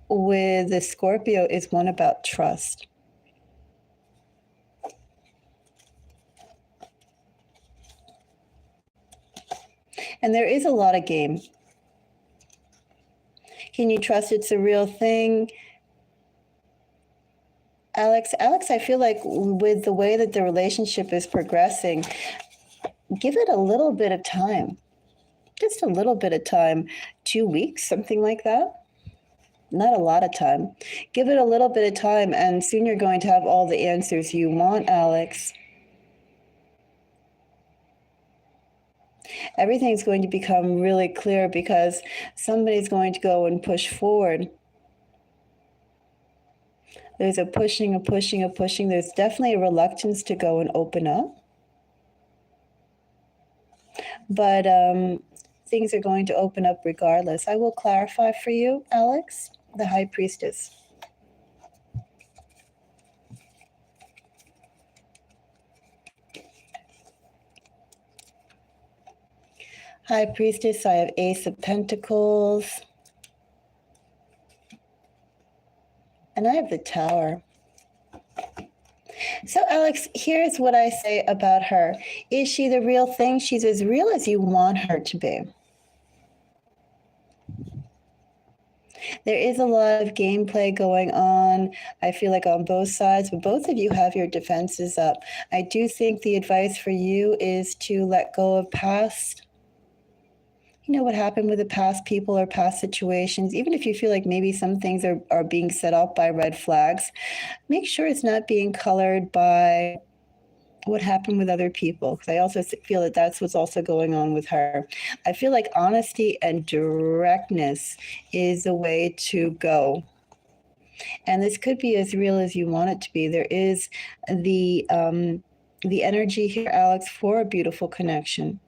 with the Scorpio is one about trust. And there is a lot of game. Can you trust it's a real thing? Alex, I feel like with the way that the relationship is progressing, give it a little bit of time. Just a little bit of time. 2 weeks, something like that. Not a lot of time. Give it a little bit of time, and soon you're going to have all the answers you want, Alex. Everything's going to become really clear because somebody's going to go and push forward. There's a pushing. There's definitely a reluctance to go and open up. But things are going to open up regardless. I will clarify for you, Alex. the High Priestess. High Priestess, I have Ace of Pentacles. And I have the Tower. So, Alex, here's what I say about her. Is she the real thing? She's as real as you want her to be. There is a lot of gameplay going on, I feel like on both sides, but both of you have your defenses up. I do think the advice for you is to let go of past, what happened with the past people or past situations. Even if you feel like maybe some things are being set off by red flags, make sure it's not being colored by what happened with other people, because I also feel that that's what's also going on with her. I feel like honesty and directness is the way to go. And this could be as real as you want it to be. There is the energy here, Alex, for a beautiful connection.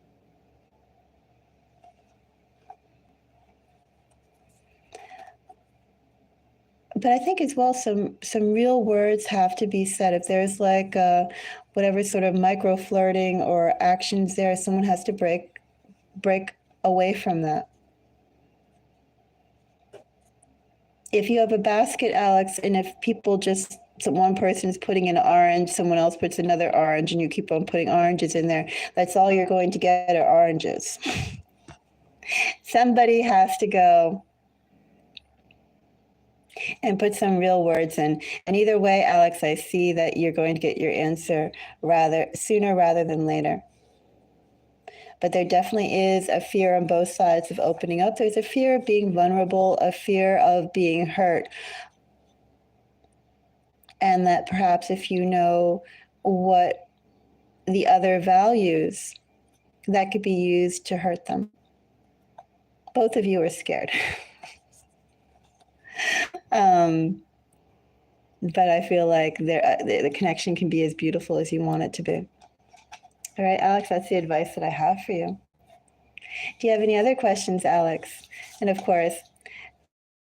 But I think as well, some real words have to be said. If there's like whatever sort of micro flirting or actions there, someone has to break away from that. If you have a basket, Alex, and if people just, so one person is putting an orange, someone else puts another orange, and you keep on putting oranges in there, that's all you're going to get are oranges. Somebody has to go and put some real words in. And either way, Alex, I see that you're going to get your answer sooner rather than later. But there definitely is a fear on both sides of opening up. There's a fear of being vulnerable, a fear of being hurt. And that perhaps if you know what the other values, that could be used to hurt them. Both of you are scared. But I feel like the connection can be as beautiful as you want it to be. All right, Alex, that's the advice that I have for you. Do you have any other questions, Alex? And of course,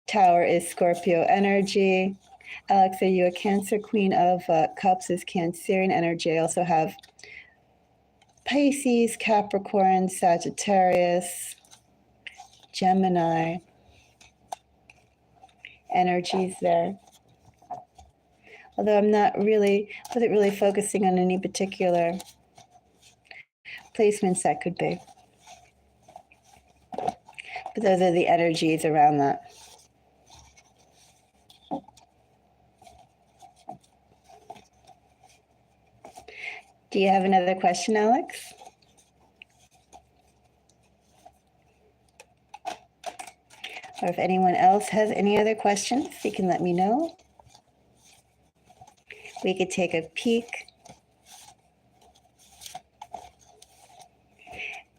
Tower is Scorpio energy. Alex, are you a Cancer? Queen of Cups is Cancerian energy. I also have Pisces, Capricorn, Sagittarius, Gemini energies there. Although I'm wasn't really focusing on any particular placements that could be. But those are the energies around that. Do you have another question, Alex? Or if anyone else has any other questions, you can let me know. We could take a peek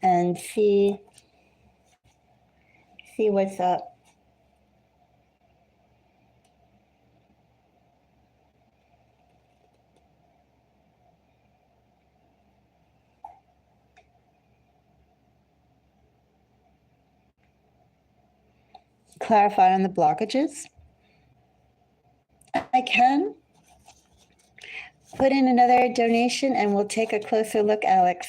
and see what's up. Clarify on the blockages. I can put in another donation and we'll take a closer look, Alex.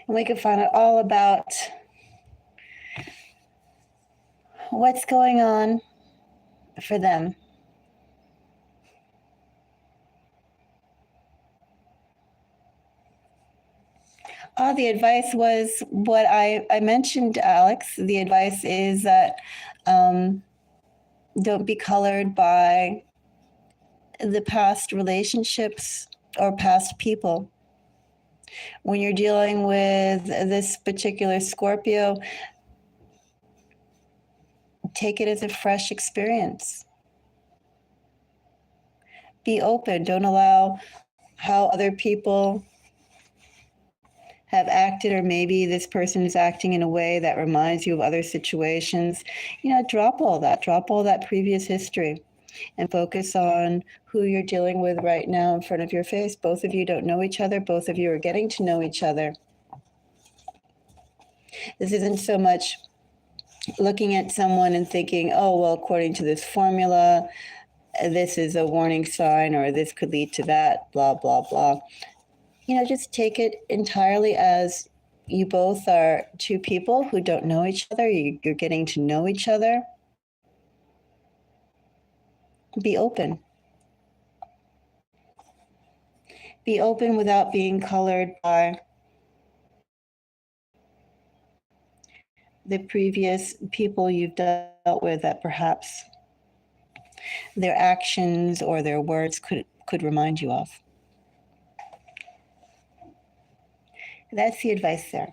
And we can find out all about what's going on for them. The advice was what I mentioned, Alex. The advice is that don't be colored by the past relationships or past people. When you're dealing with this particular Scorpio, take it as a fresh experience. Be open. Don't allow how other people have acted, or maybe this person is acting in a way that reminds you of other situations. Drop all that previous history, and focus on who you're dealing with right now in front of your face. Both of you don't know each other. Both of you are getting to know each other. This isn't so much looking at someone and thinking, oh, well, according to this formula, this is a warning sign, or this could lead to that, blah, blah, blah. Just take it entirely as you both are two people who don't know each other. You're getting to know each other. Be open. Be open without being colored by the previous people you've dealt with, that perhaps their actions or their words could remind you of. That's the advice there.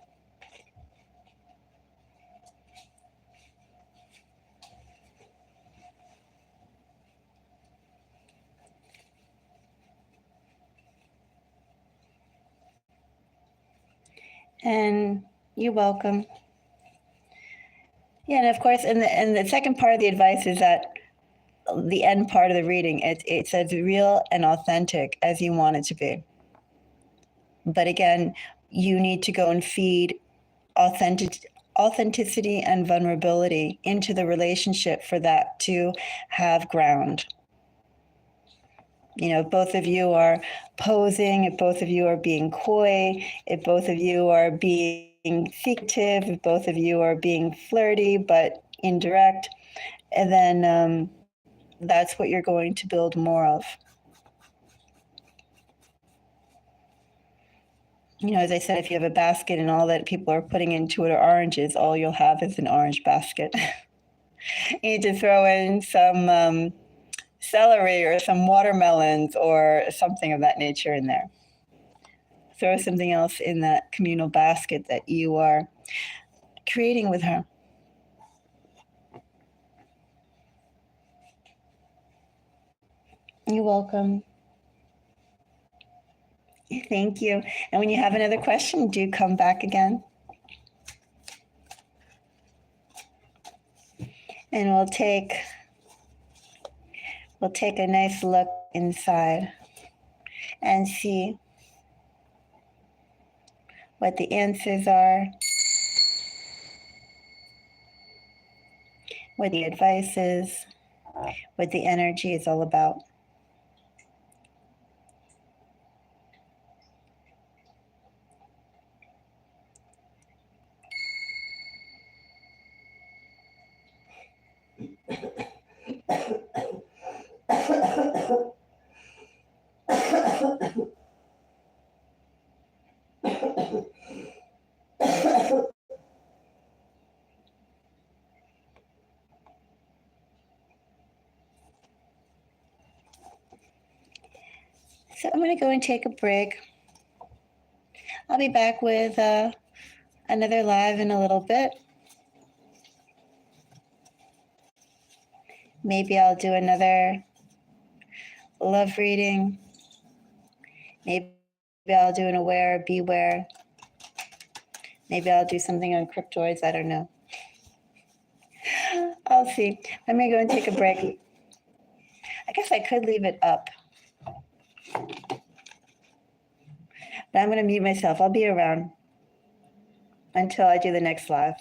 And you're welcome. Yeah, and of course, and the second part of the advice is that the end part of the reading, it's as real and authentic as you want it to be. But again, you need to go and feed authenticity and vulnerability into the relationship for that to have ground. If both of you are posing, if both of you are being coy, if both of you are being secretive, if both of you are being flirty but indirect, and then that's what you're going to build more of. As I said, if you have a basket and all that people are putting into it are oranges, all you'll have is an orange basket. You need to throw in some celery or some watermelons or something of that nature in there. Throw something else in that communal basket that you are creating with her. You're welcome. Thank you. And when you have another question, do come back again. And we'll take a nice look inside and see what the answers are, what the advice is, what the energy is all about. So I'm going to go and take a break. I'll be back with another live in a little bit. Maybe I'll do another love reading. Maybe I'll do an aware, beware. Maybe I'll do something on cryptoids. I don't know. I'll see. I'm going to go and take a break. I guess I could leave it up. But I'm going to mute myself. I'll be around until I do the next live.